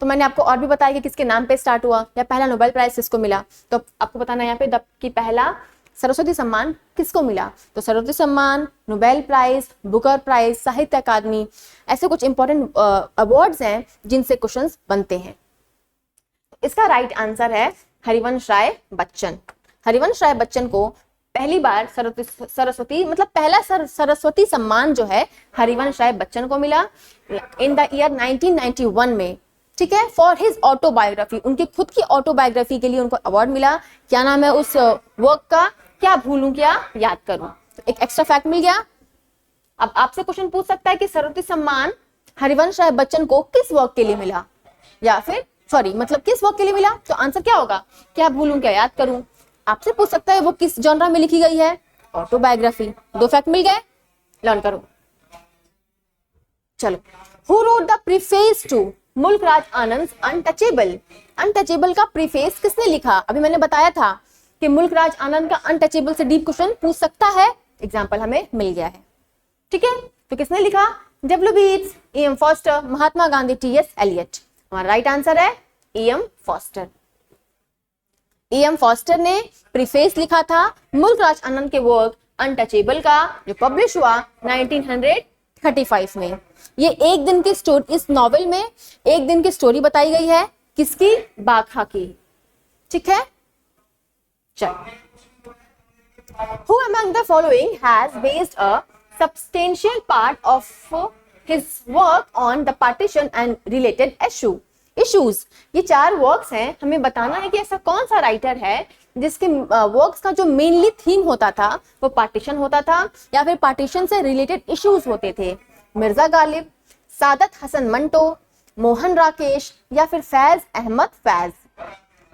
तो मैंने आपको और भी बताया कि किसके नाम पे स्टार्ट हुआ या पहला नोबेल प्राइज किसको मिला। तो आपको बताना है यहाँ पे कि पहला सरस्वती सम्मान किसको मिला। तो सरस्वती सम्मान, नोबेल प्राइज, बुकर प्राइज, साहित्य अकादमी, ऐसे कुछ इंपॉर्टेंट अवार्ड्स हैं जिनसे क्वेश्चंस बनते हैं। इसका राइट आंसर है हरिवंश राय बच्चन। हरिवंश राय बच्चन को पहली बार सरस्वती मतलब पहला सरस्वती सम्मान जो है हरिवंश राय बच्चन को मिला इन द ईयर 1991 में। ठीक है, फॉर हिज ऑटोबायोग्राफी, उनकी खुद की ऑटोबायोग्राफी के लिए उनको अवार्ड मिला। क्या नाम है उस वर्क का? क्या भूलूं क्या याद करूं। तो एक एक्स्ट्रा फैक्ट मिल गया। अब आपसे क्वेश्चन पूछ सकता है कि सरस्वती सम्मान हरिवंश राय बच्चन को किस वर्क के लिए मिला, या फिर मतलब किस वर्क के लिए मिला। तो आंसर क्या होगा? क्या भूलूं क्या याद करूं। आपसे पूछ सकता है वो किस जॉनरा में लिखी गई है, ऑटोबायोग्राफी। दो फैक्ट मिल गए, लर्न करो। चलो, who wrote the preface to Mulk Raj Anand untouchable. Untouchable का प्रीफेस किसने लिखा? अभी मैंने बताया था कि मुल्क राज आनंद का अनटचेबल से डीप क्वेश्चन पूछ सकता है। एग्जाम्पल हमें मिल गया है। ठीक है, तो किसने लिखा? W B. Yeats, E.M. Forster, Mahatma Gandhi, T.S. Eliot. हमारा राइट आंसर है E.M. फॉस्टर। E.M. फॉस्टर ने प्रीफेस लिखा था मुल्क राज आनंद के वर्क अनटचेबल का, जो पब्लिश हुआ 1935 में। ये एक दिन की स्टोरी, इस नॉवेल में एक दिन की स्टोरी बताई गई है। किसकी? बाघा की। ठीक है, चलो। Who among the following has based a substantial part of his work on the partition and related issues? ये 4 वर्क्स हैं। हमें बताना है कि ऐसा कौन सा राइटर है जिसके वर्क्स का जो मेनली थीम होता था वो पार्टीशन होता था या फिर पार्टीशन से रिलेटेड इश्यूज होते थे। मिर्जा गालिब, सादत हसन मंटो, मोहन राकेश या फिर फैज अहमद फैज।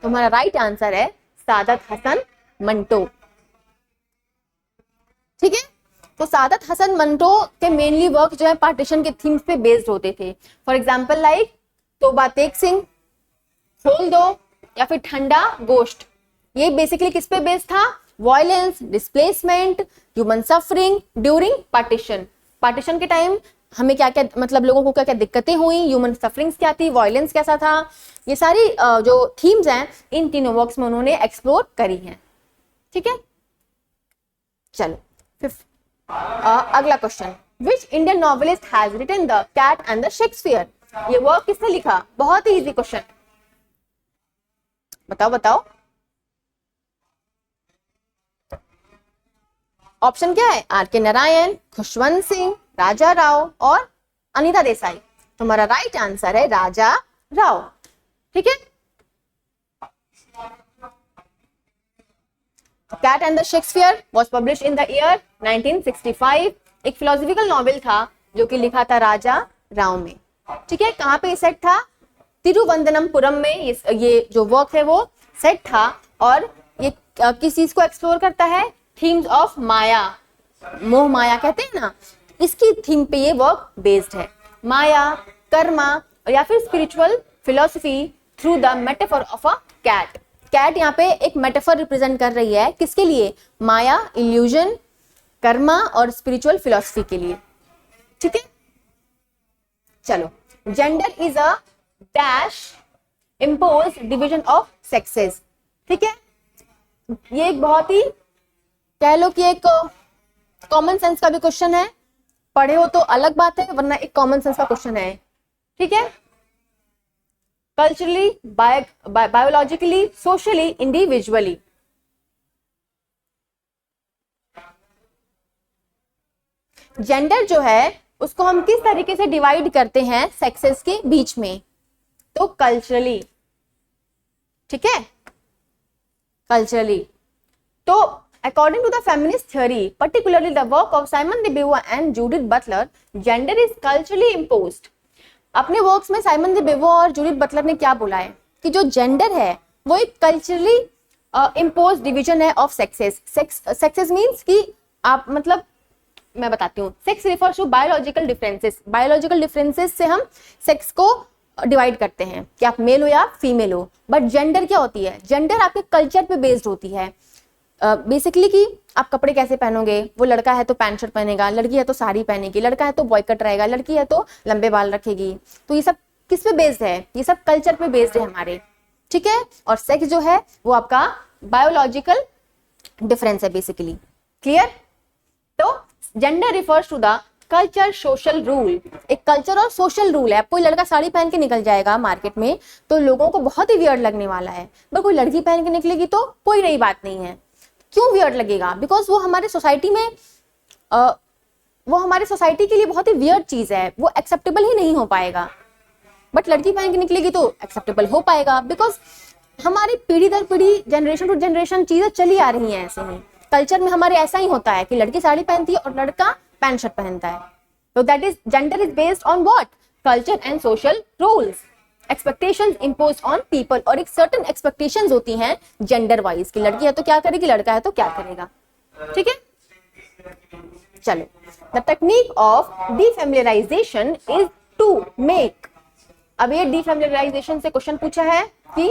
तो हमारा राइट आंसर है सादत हसन मंटो। ठीक है, तो सादत हसन मंटो के मेनली वर्क जो है पार्टीशन के थीम्स पे बेस्ड होते थे। फॉर एग्जांपल लाइक तोबा तेग सिंह, खोल दो या फिर ठंडा गोश्त। ये बेसिकली किस पे बेस्ड था? Violence, displacement, human suffering during partition. Partition के टाइम हमें क्या क्या मतलब लोगों को क्या क्या दिक्कतें हुई, ह्यूमन सफरिंग्स क्या थी, वायलेंस कैसा था, ये सारी जो थीम्स हैं इन तीनों वर्क्स में उन्होंने एक्सप्लोर करी हैं। ठीक है, चलो अगला question, which Indian novelist has written the cat and the Shakespeare? ये वर्क किसने लिखा? बहुत ही इजी क्वेश्चन, बताओ बताओ। ऑप्शन क्या है? आर के नारायण, खुशवंत सिंह, राजा राव और अनीता देसाई। तुम्हारा राइट आंसर है राजा राव। ठीक है, cat and the Shakespeare was publish in the year 1965। एक फिलोसॉफिकल नॉवेल था जो कि लिखा था राजा राव में। ठीक है, कहाँ पे सेट था? तिरुवनंतपुरम में ये जो वर्क है वो सेट था। और ये किस चीज को एक्सप्लोर करता है? थीम्स ऑफ माया, मोह माया कहते हैं ना, इसकी थीम पे ये वर्क बेस्ड है। माया, कर्मा या फिर spiritual philosophy through the metaphor of a cat. Cat यहाँ पे एक मेटाफर रिप्रेजेंट कर रही है, किसके लिए? माया, इल्यूजन, कर्मा और स्पिरिचुअल फिलोसफी के लिए। ठीक है, चलो, gender is a dash imposed division of sexes. ठीक है, ये एक बहुत ही कह लो कि एक कॉमन सेंस का भी क्वेश्चन है, पढ़े हो तो अलग बात है, वरना एक कॉमन सेंस का क्वेश्चन है। ठीक है, culturally, biologically, socially, individually. Gender जो है उसको हम किस तरीके से डिवाइड करते हैं सेक्सेस के बीच में? तो कल्चरली। ठीक है, कल्चरली। तो according to the feminist theory, particularly the work of Simon de Beauvoir and Judith Butler, gender is culturally imposed। अपने वर्क्स में साइमन दे बेवो और जूडिथ बटलर ने क्या बोला है कि जो जेंडर है वो एक कल्चरली इम्पोज डिवीजन है ऑफ सेक्सेस। सेक्सेस मीन्स कि आप मतलब मैं बताती हूँ, sex refers to biological differences. Biological differences से हम सेक्स को डिवाइड करते हैं कि आप मेल हो या फीमेल हो। बट जेंडर क्या होती है? जेंडर आपके कल्चर पे बेस्ड होती है। बेसिकली कि आप कपड़े कैसे पहनोगे, वो लड़का है तो पैंट शर्ट पहनेगा, लड़की है तो साड़ी पहनेगी, लड़का है तो बॉयकट रहेगा, लड़की है तो लंबे बाल रखेगी। तो ये सब किस पे बेस्ड है? ये सब कल्चर पे बेस्ड है हमारे। ठीक है, और सेक्स जो है वो आपका बायोलॉजिकल डिफरेंस है बेसिकली। क्लियर? तो gender refers to the culture social rule. एक कल्चर और सोशल रूल है। कोई लड़का साड़ी पहन के निकल जाएगा मार्केट में तो लोगों को बहुत ही वियर्ड लगने वाला है, पर कोई लड़की पहन के निकलेगी तो कोई नई बात नहीं है। क्यों वियर्ड लगेगा? बिकॉज वो हमारे सोसाइटी में वो हमारे सोसाइटी के लिए बहुत ही वियर्ड चीज है, वो एक्सेप्टेबल ही नहीं हो पाएगा। बट लड़की पहन के निकलेगी तो एक्सेप्टेबल हो पाएगा, बिकॉज हमारी पीढ़ी दर पीढ़ी, जनरेशन टू जनरेशन चीजें चली आ रही हैं। ऐसे ही कल्चर में हमारे ऐसा ही होता है कि लड़की साड़ी पहनती है और लड़का पैंट शर्ट पहनता है। तो that is gender is based on what? Culture and social rules, expectations impose on people. और एक सर्टेन एक्सपेक्टेशंस होती हैं जेंडर वाइज कि लड़की है तो क्या करेगी, लड़का है तो क्या करेगा। ठीक है, चलो, the technique of defamiliarization is to make. अब ये डिफेमिलियराइजेशन से क्वेश्चन पूछा है कि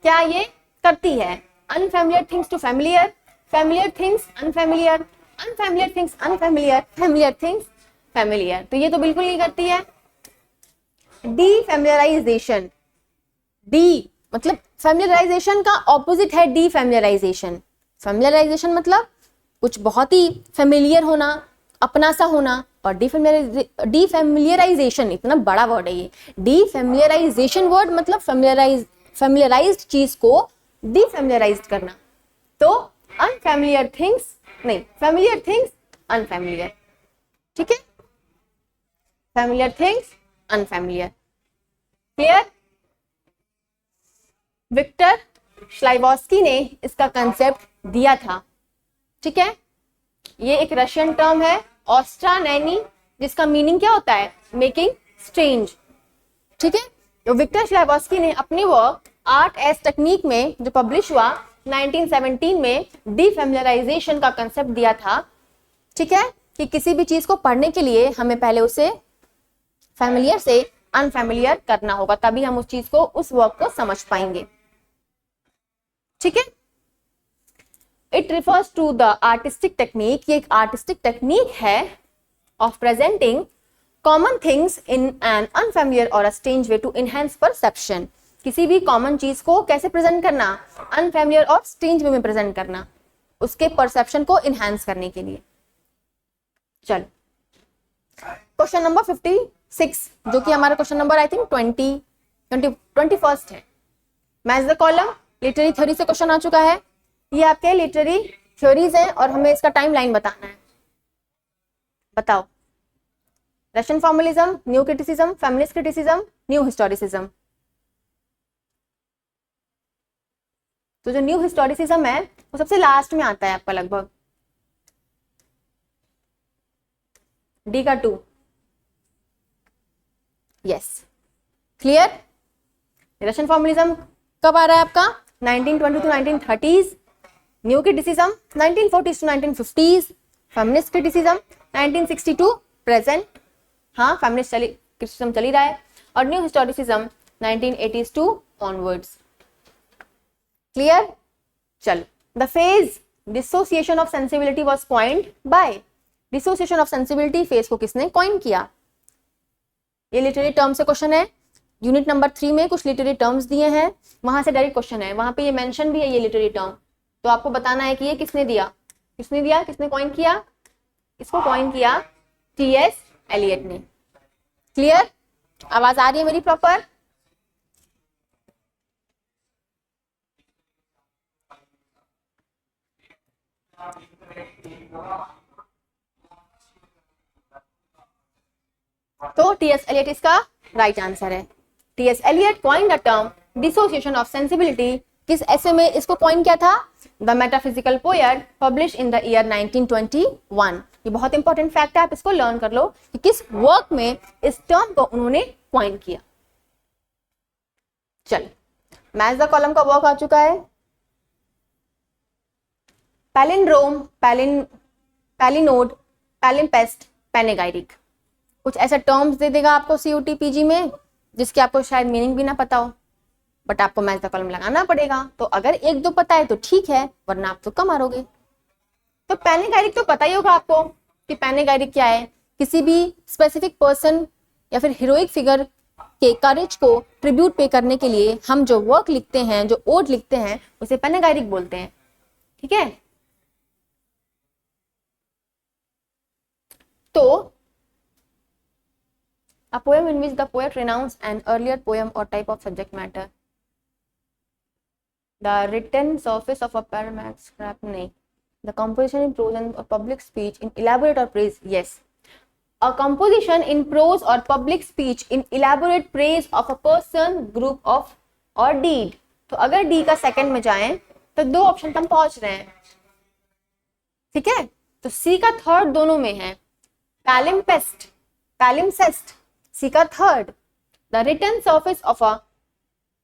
क्या ये करती है unfamiliar things to familiar, familiar things unfamiliar, unfamiliar things unfamiliar, familiar things familiar. तो ये तो बिल्कुल नहीं करती है। डीफेमिलियराइजेशन, डी मतलब फेमिलियराइजेशन का ऑपोजिट है डीफेमिलियराइजेशन। फेमिलियराइजेशन मतलब कुछ बहुत ही फेमिलियर होना, अपना सा होना, और डीफेमिलियराइजेशन इतना बड़ा वर्ड है ये। डीफेमिलियराइजेशन वर्ड मतलब फेमिलियराइज्ड चीज को डीफेमिलियराइज्ड करना। तो अनफेमिलियर थिंग्स नहीं, फेमिलियर थिंग्स अनफेमिलियर। ठीक है, familiar things unfamiliar. Clear? Victor Shklovsky ने इसका कंसेप्ट दिया था। ठीक है, ये एक रशियन टर्म है ऑस्ट्रा नैनी, जिसका मीनिंग क्या होता है? Making strange. ठीक है, तो विक्टर श्लाइवोस्की ने अपनी वर्क आर्ट एज टेक्निक में जो पब्लिश हुआ 1917 में डीफेमिलियराइजेशन का कंसेप्ट दिया था। ठीक है, कि किसी भी चीज को पढ़ने के लिए हमें पहले उसे फेमिलियर से अनफेमिलियर करना होगा, तभी हम उस चीज को, उस वर्क को समझ पाएंगे। ठीक है, it refers to the artistic technique. ये एक आर्टिस्टिक टेक्निक है of presenting common things in an unfamiliar और a strange way to enhance perception. किसी भी कॉमन चीज को कैसे प्रेजेंट करना, अनफेमिलियर और स्ट्रेंज वे में प्रेजेंट करना, उसके परसेप्शन को इनहेंस करने के लिए। चल क्वेश्चन नंबर 56 जो कि हमारा question number I think 21st है। Match the column, literary theory से क्वेश्चन आ चुका है। ये आपके लिटरेरी थ्योरीज हैं और हमें इसका टाइम लाइन बताना है। बताओ, Russian formalism, new criticism, feminist criticism, new historicism. तो जो न्यू हिस्टोरिसिज्म है वो सबसे लास्ट में आता है आपका, लगभग डी का 2। Yes, clear. रशियन फॉर्मलिज्म कब आ रहा है आपका, 1920 to 1930s। New criticism 1940s to 1950s। Feminist criticism 1960 to present, हाँ फेमिनिस्ट क्रिटिसिज्म चली रहा है। और new historicism 1980s to onwards. Clear. चलो, the phrase dissociation of sensibility was coined by. Dissociation of sensibility phrase को किसने coin किया? ये लिटरेरी टर्म से क्वेश्चन है। यूनिट नंबर 3 में कुछ लिटरेरी टर्म्स दिए हैं, वहां से डायरेक्ट क्वेश्चन है, वहां पे ये मेंशन भी है ये लिटरेरी टर्म। तो आपको बताना है कि ये किसने दिया, किसने कॉइन किया? इसको कॉइन किया टीएस एलियट ने। क्लियर, आवाज आ रही है मेरी प्रॉपर? तो टीएस एलियट इसका राइट आंसर है। TS Eliot coined the term dissociation of sensibility. किस ऐसे में इसको कॉइन किया था? The metaphysical poet publish in the year 1921। ये बहुत इंपॉर्टेंट फैक्ट है, आप इसको लर्न कर लो कि किस वर्क में इस टर्म को उन्होंने कॉइन किया। चल, मैच द कॉलम का वर्क आ चुका है। पैलिंड्रोम, पैलिनोड, पैलिम्पेस्ट, पैनेगाइरिक, कुछ ऐसे टर्म्स दे देगा आपको सीयूटी पीजी में जिसके आपको शायद मीनिंग भी ना पता हो, बट आपको मैच द कॉलम लगाना पड़ेगा। तो अगर एक दो पता है तो ठीक है, वरना आप तो कम मारोगे। तो पैनेगाइरिक तो पता ही होगा आपको कि पैनेगाइरिक क्या है। किसी भी स्पेसिफिक पर्सन या फिर हीरोइक फिगर के करेज को ट्रिब्यूट पे करने के लिए हम जो वर्क लिखते हैं, जो ओड लिखते हैं, उसे पैनेगाइरिक बोलते हैं। ठीक है, तो a poem in which the poet renounced an earlier poem or type of subject matter. The written surface of a paragraph, nahi. The composition in prose and or public speech in elaborate or praise, yes. A composition in prose or public speech in elaborate praise of a person, group of or deed. तो अगर D का second में जाएं तो दो option हम पहुंच रहे हैं। ठीक है, तो सी का थर्ड दोनों में है, पैलिम्पेस्ट, पैलिम्सेस्ट। सी का third, the written surface of a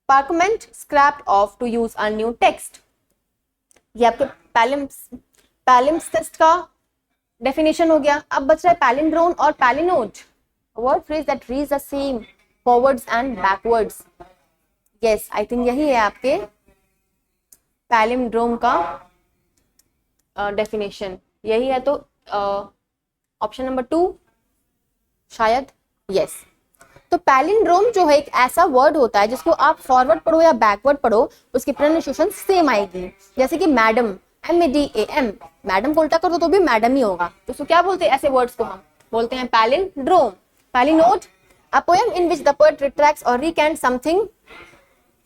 parchment scrapped off to use a new text। ये आपके पैलिम्सेस्ट का डेफिनेशन हो गया। अब बच रहा है पैलिंड्रोम और palinode, word phrase that reads the same forwards and backwards. Yes, I think यही है आपके पैलिंड्रोम का डेफिनेशन, यही है। तो ऑप्शन नंबर 2 शायद, यस। तो पैलिंड्रोम जो है एक ऐसा वर्ड होता है जिसको आप फॉरवर्ड पढ़ो या बैकवर्ड पढ़ो उसकी प्रोनाउंसिएशन सेम आएगी। जैसे कि मैडम, MEDAM, मैडम को उल्टा कर दो तो भी मैडम ही होगा। तो उसको क्या बोलते हैं? ऐसे वर्ड्स को हम बोलते हैं palindrome. Palinode, a poem in which the poet retracts और recant something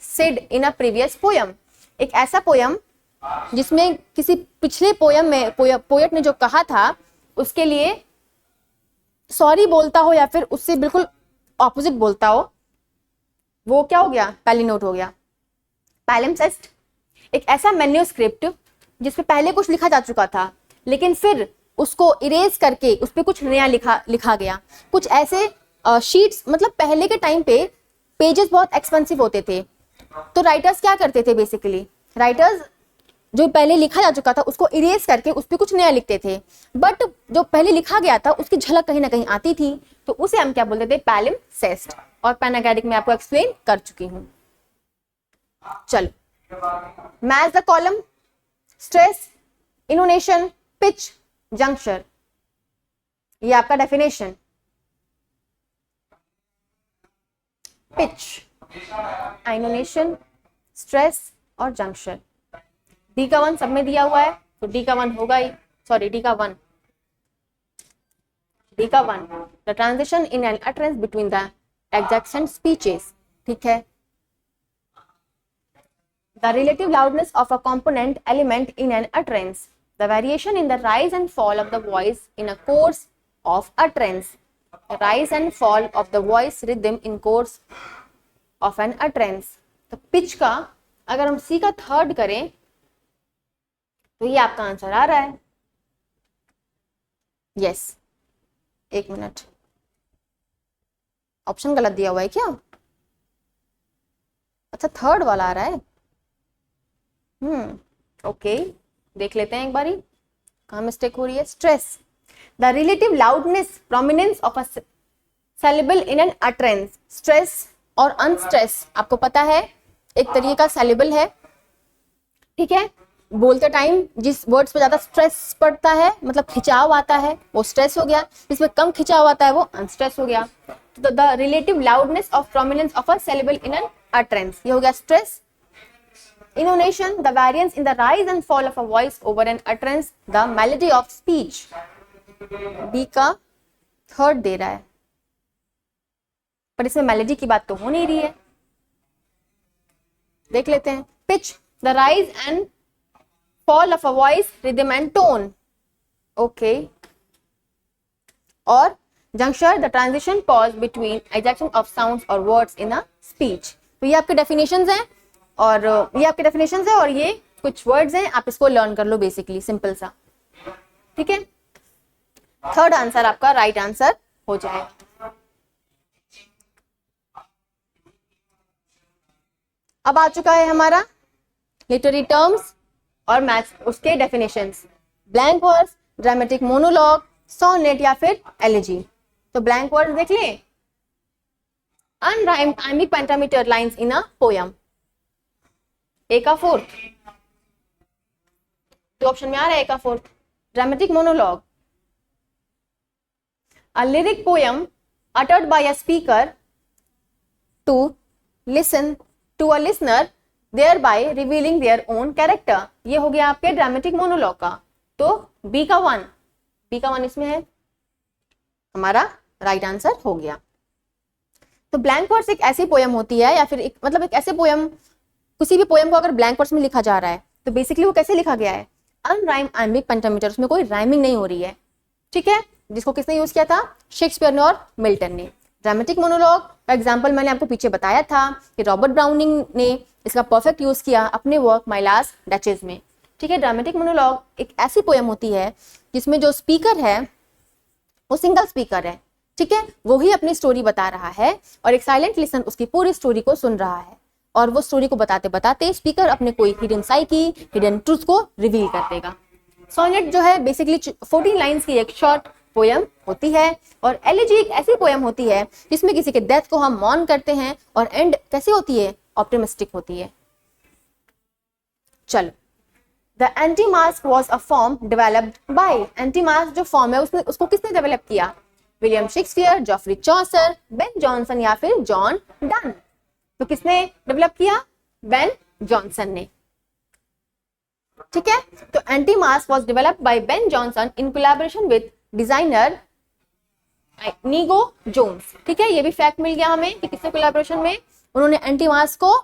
said in a previous poem. एक ऐसा पोएम जिसमें किसी पिछले पोएम में पोएट ने जो कहा था उसके लिए सॉरी बोलता हो या फिर उससे बिल्कुल ऑपोजिट बोलता हो, वो क्या हो गया? पैलिनोड हो गया। पैलिम्सेस्ट, एक ऐसा मैन्युस्क्रिप्ट जिसपे पहले कुछ लिखा जा चुका था लेकिन फिर उसको इरेज करके उस पर कुछ नया लिखा गया। कुछ ऐसे शीट्स, मतलब पहले के टाइम पे पेजेस बहुत एक्सपेंसिव होते थे, तो राइटर्स क्या करते थे? बेसिकली राइटर्स जो पहले लिखा जा चुका था उसको इरेज करके उस पर कुछ नया लिखते थे, बट जो पहले लिखा गया था उसकी झलक कहीं ना कहीं आती थी, तो उसे हम क्या बोलते थे? पैलिम्सेस्ट। और पैनागैरिक में आपको एक्सप्लेन कर चुकी हूं। चलो, match the column, stress, intonation, pitch, junction, ये आपका डेफिनेशन। पिच, आइनोनेशन, स्ट्रेस और जंक्शन। डी का 1 सब में दिया हुआ है तो डी का 1 होगा ही, सॉरी डी का 1, the transition in an utterance between the adjacent speeches, ठीक है। The relative loudness of a component element in an utterance, the variation in the rise and fall of the voice in a course of utterance, the rise and fall of the voice rhythm in course of an utterance। तो pitch का अगर हम सी का third करें तो ये आपका answer आ रहा है। यस, एक मिनट, ऑप्शन गलत दिया हुआ है क्या? अच्छा, थर्ड वाला आ रहा है। ओके, देख लेते हैं एक बारी कहाँ मिस्टेक हो रही है। Stress, the relative loudness prominence of a saleable in an utterance. Stress और अनस्ट्रेस आपको पता है एक तरीके का सेलेबल है, ठीक है। बोलते टाइम जिस वर्ड्स पे ज्यादा स्ट्रेस पड़ता है, मतलब खिंचाव आता है, वो स्ट्रेस हो गया। जिसमें कम खिंचाव आता है वो अनस्ट्रेस हो गया। तो the relative loudness of prominence of a saleable in an utterance, ये हो गया stress. Intonation, the variance in the rise and fall of a voice over an utterance, the melody of speech। B का third दे रहा है पर इसमें melody की बात तो हो नहीं रही है, देख लेते हैं। Pitch, the rise and fall of a voice, rhythm and tone, okay. और junction, the transition pause between adjunction of sounds और वर्ड्स इन अ स्पीच। तो ये आपके डेफिनेशंस हैं और ये कुछ वर्ड्स हैं, आप इसको लर्न कर लो बेसिकली, सिंपल सा, ठीक है। थर्ड आंसर आपका राइट आंसर हो जाए। अब आ चुका है हमारा लिटरेरी टर्म्स और मैथ्स, उसके definitions. Blank words, dramatic monologue, sonnet या फिर एलिजी। तो ब्लैंक वर्ड्स देख लें, unrhymed iambic pentameter lines in a poem। A का फोर्थ, तो ऑप्शन में आ रहा है ए का fourth. Dramatic monologue, a lyric poem uttered by a speaker to listen to a listener, thereby revealing their own character। ये हो गया आपके ड्रामेटिक मोनोलॉग का। तो बी का 1 इसमें है, हमारा राइट आंसर हो गया। तो ब्लैंक वर्ड्स एक ऐसी पोयम होती है, या फिर एक ऐसे पोयम, किसी भी पोयम को अगर ब्लैंक वर्ड्स में लिखा जा रहा है तो बेसिकली वो कैसे लिखा गया है, अनराइम iambic पेंटामीटर, उसमें कोई राइमिंग नहीं हो रही है, ठीक है। जिसको किसने यूज किया था, शेक्सपियर ने और मिल्टन ने। ड्रामेटिक मोनोलॉग का एग्जांपल मैंने आपको पीछे बताया था कि रॉबर्ट ब्राउनिंग ने इसका परफेक्ट यूज किया अपने वर्क माय लास्ट डचेस में, ठीक है। ड्रामेटिक मोनोलॉग एक ऐसी पोयम होती है जिसमें जो स्पीकर है वो सिंगल स्पीकर है, ठीक है, वो ही अपनी स्टोरी बता रहा है और एक साइलेंट लिसन उसकी पूरी स्टोरी को सुन रहा है, और वो स्टोरी को बताते बताते स्पीकर अपने कोई हिडन साइकी, हिडन ट्रूथ को रिवील कर देगा। सोनेट जो है बेसिकली 14 लाइंस की एक शॉर्ट पोयम होती है, और एलिजी एक ऐसी पोयम होती है जिसमें किसी के डेथ को हम मॉर्न करते हैं और एंड कैसी होती है, ऑप्टिमिस्टिक होती है। चलो, the anti masque was a form developed by. Anti mask जो फॉर्म है उसको किसने डेवलप किया, William Shakespeare, Joffrey Chaucer, Ben Jonson या फिर जॉन डन। तो किसने डेवलप किया, बेन जॉनसन ने, ठीक है। तो anti masque was developed by Ben Jonson in collaboration with designer Inigo Jones, ठीक है। ये भी फैक्ट मिल गया हमें कि किसने कोलैबोरेशन में उन्होंने एंटी मास्क को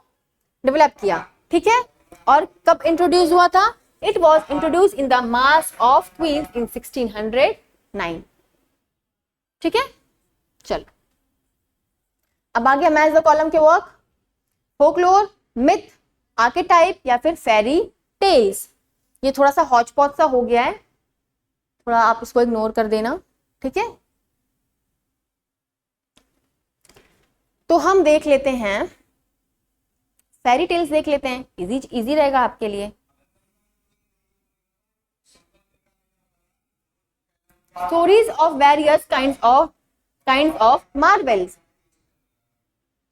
डेवलप किया, ठीक है। और कब इंट्रोड्यूस हुआ था, it was introduce in the masque of queens इन 1609, ठीक है। चलो, अब आ गया मैच द कॉलम के वर्क। फोकलोर, मिथ, आर्केटाइप या फिर फेरी टेल्स। ये थोड़ा सा हॉच पॉच सा हो गया है, थोड़ा आप इसको इग्नोर कर देना, ठीक है। तो हम देख लेते हैं फेरी टेल्स, देख लेते हैं, इजी रहेगा आपके लिए। Stories of various kind of marvels.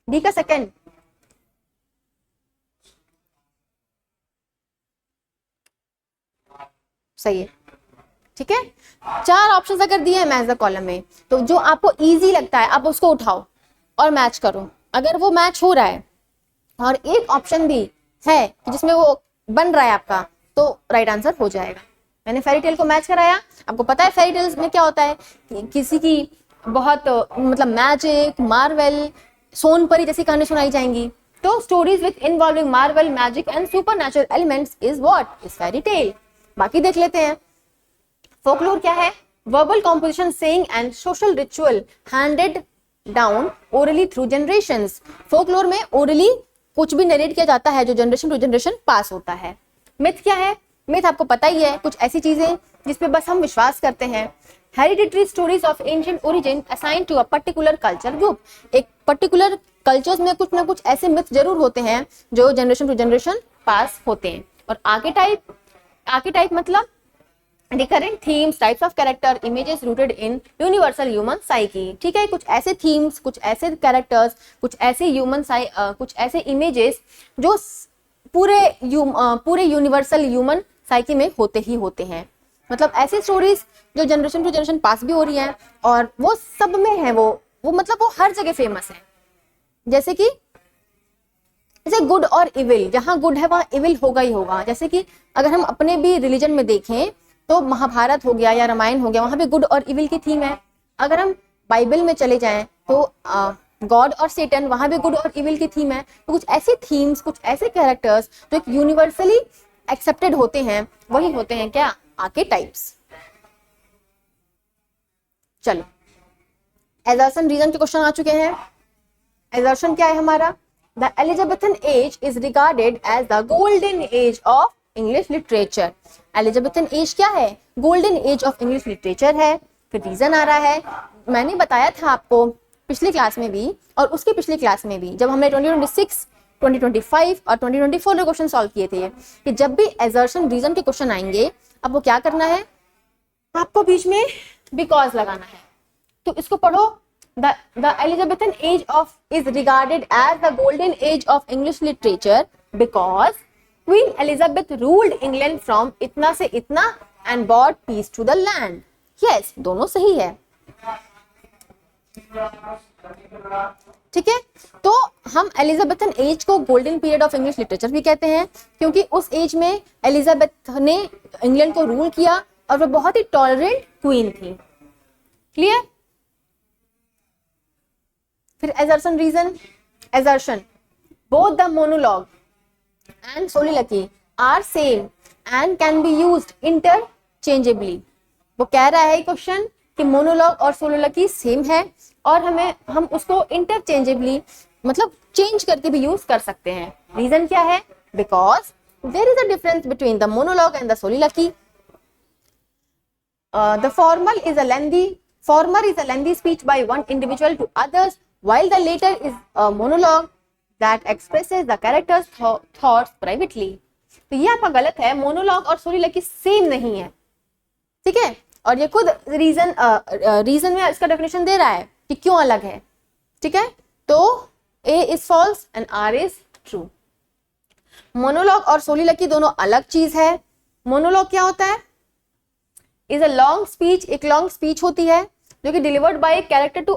D का सेकेंड, सही है, ठीक है। 4 ऑप्शंस अगर दिए हैं मैच द कॉलम में, तो जो आपको इजी लगता है आप उसको उठाओ और मैच करो, अगर वो मैच हो रहा है और एक ऑप्शन भी है कि जिसमें वो बन रहा है आपका, तो राइट आंसर हो जाएगा। मैंने फेरी टेल को मैच कराया, आपको पता है फेरी टेल्स में क्या होता है कि किसी की बहुत मतलब मैजिक, मार्वल, सोनपरी जैसी कहानी सुनाई जाएंगी। तो stories with involving Marvel, magic and super elements is what is fairy tale. बाकी देख लेते हैं। फोकलोर क्या है? Verbal composition, saying and social ritual handed down orally through generations. Folklore में ओरली कुछ भी नरेट किया जाता है जो जनरेशन टू जनरेशन पास होता है। मिथ क्या है? मिथ आपको पता ही है, कुछ ऐसी चीजें जिसपे बस हम विश्वास करते हैं। Hereditary stories of ancient origin assign to a particular culture group. एक पर्टिकुलर कल्चर्स में कुछ ना कुछ ऐसे मिथ जरूर होते हैं जो जनरेशन टू जनरेशन पास होते हैं। और आर्केटाइप, आर्केटाइप मतलब recurrent themes, types of character, images rooted in universal human psyche. ठीक है, कुछ ऐसे थीम्स, कुछ ऐसे कैरेक्टर्स, कुछ ऐसे कुछ ऐसे इमेजेस जो पूरे यूनिवर्सल ह्यूमन साइकी में होते ही होते हैं। मतलब ऐसी स्टोरीज जो जनरेशन टू जनरेशन पास भी हो रही हैं और वो सब में है, वो मतलब वो हर जगह फेमस है। जैसे कि जैसे गुड और इविल, जहां गुड है वहां इविल होगा ही होगा। जैसे कि अगर हम अपने भी रिलीजन में देखें तो महाभारत हो गया या रामायण हो गया, वहां पे गुड और इविल की थीम है। अगर हम बाइबल में चले जाएं तो गॉड और सेटन, वहां भी गुड और इविल की थीम है। तो कुछ ऐसी थीम्स, कुछ ऐसे कैरेक्टर्स जो एक यूनिवर्सली एक्सेप्टेड होते हैं, वही होते हैं क्या? आर्केटाइप्स। चलो, एजर्शन रीजन के क्वेश्चन आ चुके हैं। एजर्शन क्या है हमारा? The Elizabethan age is regarded as the golden age of English literature. Elizabethan age क्या है? Golden age of English literature है। फिर रीजन आ रहा है, मैंने बताया था आपको पिछली क्लास में भी और उसकी पिछली क्लास में भी, जब हमने 2026, 2025 और 2024 के क्वेश्चन सॉल्व किए थे, कि जब भी एजर्शन रीजन के क्वेश्चन आएंगे, अब वो क्या करना है, आपको बीच में बिकॉज लगाना है। तो इसको पढ़ो। The Elizabethan age of is regarded as the golden age of English literature because Queen Elizabeth ruled England from इतना से इतना and brought peace to the land. Yes, दोनों सही है। ठीक है, तो हम एलिजाबेथन एज को golden period of English literature भी कहते हैं क्योंकि उस एज में एलिजाबेथ ने इंग्लैंड को रूल किया और वो बहुत ही टॉलरेंट क्वीन थी। क्लियर? फिर assertion reason. Assertion, both the monologue and soliloquy are same and can be used interchangeably. वो कह रहा है क्वेश्चन कि मोनोलॉग और सोलिलकी सेम है और हम उसको इंटरचेंजेबली मतलब चेंज करके भी यूज कर सकते हैं। रीजन क्या है? Because there is a difference between the monologue and the soliloquy. The former is a lengthy speech by one individual to others, while the later is a monologue that expresses the character's thoughts privately. तो ये आपका गलत है, monologue और सोलिलकी same नहीं है। ठीक है, और ये खुद रीजन में इसका डेफिनेशन दे रहा है कि क्यों अलग है। ठीक है, तो A is false and R is true. Monologue और सोलिलकी दोनों अलग चीज है। मोनोलॉग क्या होता है? इज अ लॉन्ग स्पीच, एक लॉन्ग स्पीच होती है जो कि delivered by character to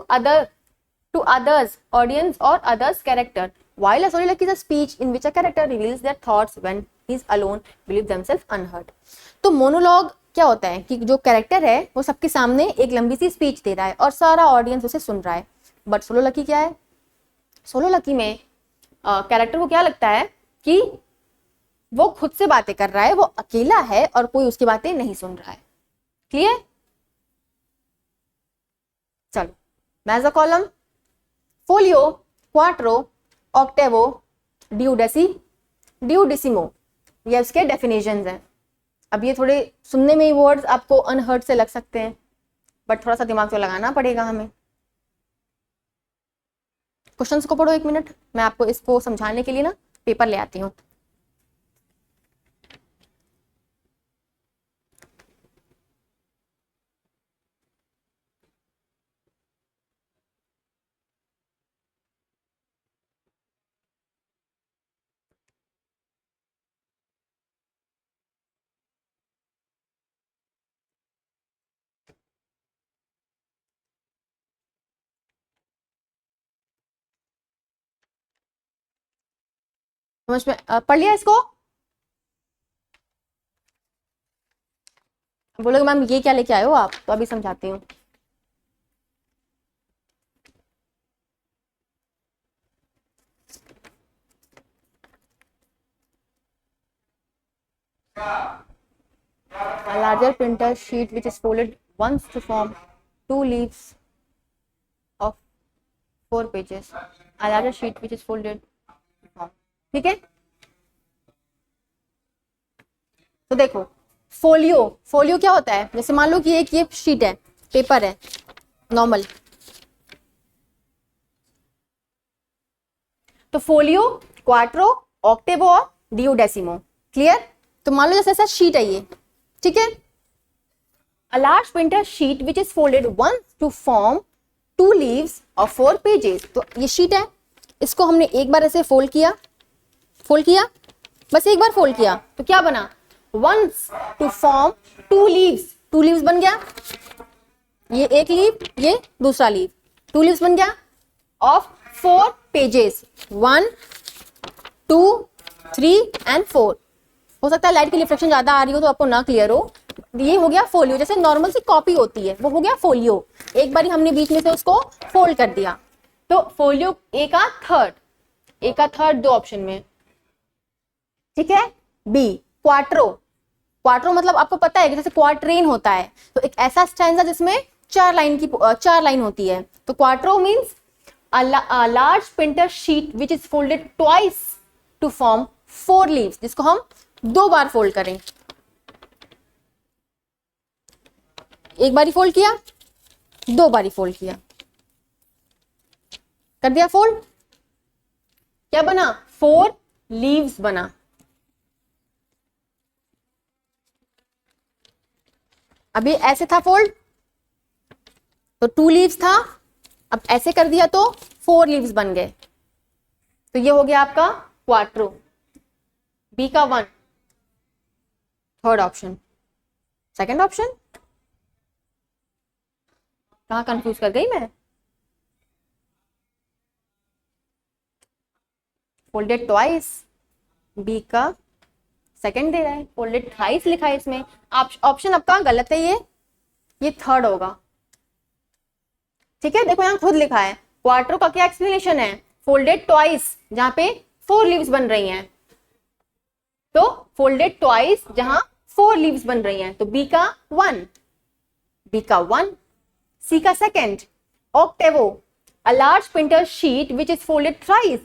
others audience और others character, while a soliloquy is a speech in which a character reveals their thoughts when he is alone, believe themselves unheard. तो monologue क्या होता है कि जो कैरेक्टर है वो सबके सामने एक लंबी सी स्पीच दे रहा है और सारा ऑडियंस उसे सुन रहा है। बट सोलोलकी क्या है? सोलोलकी में कैरेक्टर को क्या लगता है कि वो खुद से बातें कर रहा है, वो अकेला है और कोई उसकी बातें नहीं सुन रहा है। क्लियर? चलो, मैजा कॉलम, फोलियो, क्वाट्रो, ऑक्टेवो, ड्यूडेसिमो, ये उसके डेफिनेशंस हैं। अब ये थोड़े सुनने में ही वर्ड्स आपको अनहर्ड से लग सकते हैं, बट थोड़ा सा दिमाग तो लगाना पड़ेगा हमें। क्वेश्चंस को पढ़ो, 1 मिनट, मैं आपको इसको समझाने के लिए ना पेपर ले आती हूँ। समझ में पढ़ लिया इसको? बोलोगे मैम ये क्या लेके आए हो आप, तो अभी समझाती हूँ। A larger printer sheet which is folded once to form 2 leaves of 4 pages. A larger sheet which is folded to form. ठीक है, तो देखो फोलियो, फोलियो क्या होता है? जैसे मान लो कि एक ये शीट है, पेपर है नॉर्मल, तो फोलियो, क्वाट्रो, ऑक्टेवो और डियोडेसिमो। क्लियर? तो मान लो जैसे ऐसा शीट है ये, ठीक है। A large printer sheet which is folded once to form 2 leaves of 4 pages. तो ये शीट है, इसको हमने एक बार ऐसे फोल्ड किया, बस एक बार फोल्ड किया तो क्या बना? Once to form 2 leaves, 2 leaves बन गया, ये एक लीव, ये दूसरा लीव, 2 leaves बन गया of 4 pages, 1 2 3 and 4। हो सकता है लाइट की रिफ्लेक्शन ज्यादा आ रही हो तो आपको ना क्लियर हो। ये हो गया फोलियो, जैसे नॉर्मल सी कॉपी होती है वो हो गया फोलियो, एक बार हमने बीच में से उसको फोल्ड कर दिया। तो फोलियो ए का थर्ड 2 ऑप्शन में, ठीक है। बी क्वाट्रो, क्वाट्रो मतलब आपको पता है कि जैसे क्वाट्रेन होता है, तो एक ऐसा स्टैंजा जिसमें 4 लाइन होती है। तो quattro means a large printer sheet which is folded twice to form 4 leaves, जिसको हम 2 बार फोल्ड करें। एक बारी फोल्ड किया, 2 बारी फोल्ड किया, कर दिया फोल्ड, क्या बना? 4 लीव्स बना। अभी ऐसे था फोल्ड तो 2 लीव्स था, अब ऐसे कर दिया तो 4 लीव्स बन गए। तो ये हो गया आपका क्वाट्रो, बी का 1, थर्ड ऑप्शन। सेकंड ऑप्शन कहां कंफ्यूज कर गई मैं? फोल्डेड ट्वाइस, बी का सेकंड दे रहा है, फोल्डेड थ्राइस लिखा है इसमें। ऑप्शन आपका गलत है, ये थर्ड होगा, ठीक है। देखो यहां खुद लिखा है, क्वाट्रो का क्या एक्सप्लेनेशन है? फोल्डेड ट्वाइस, जहां पे 4 लीव्स बन रही हैं, तो फोल्डेड ट्वाइस जहां 4 लीव्स बन रही हैं, तो बी का 1, सी का second. Octavo, a large printer sheet which is folded thrice.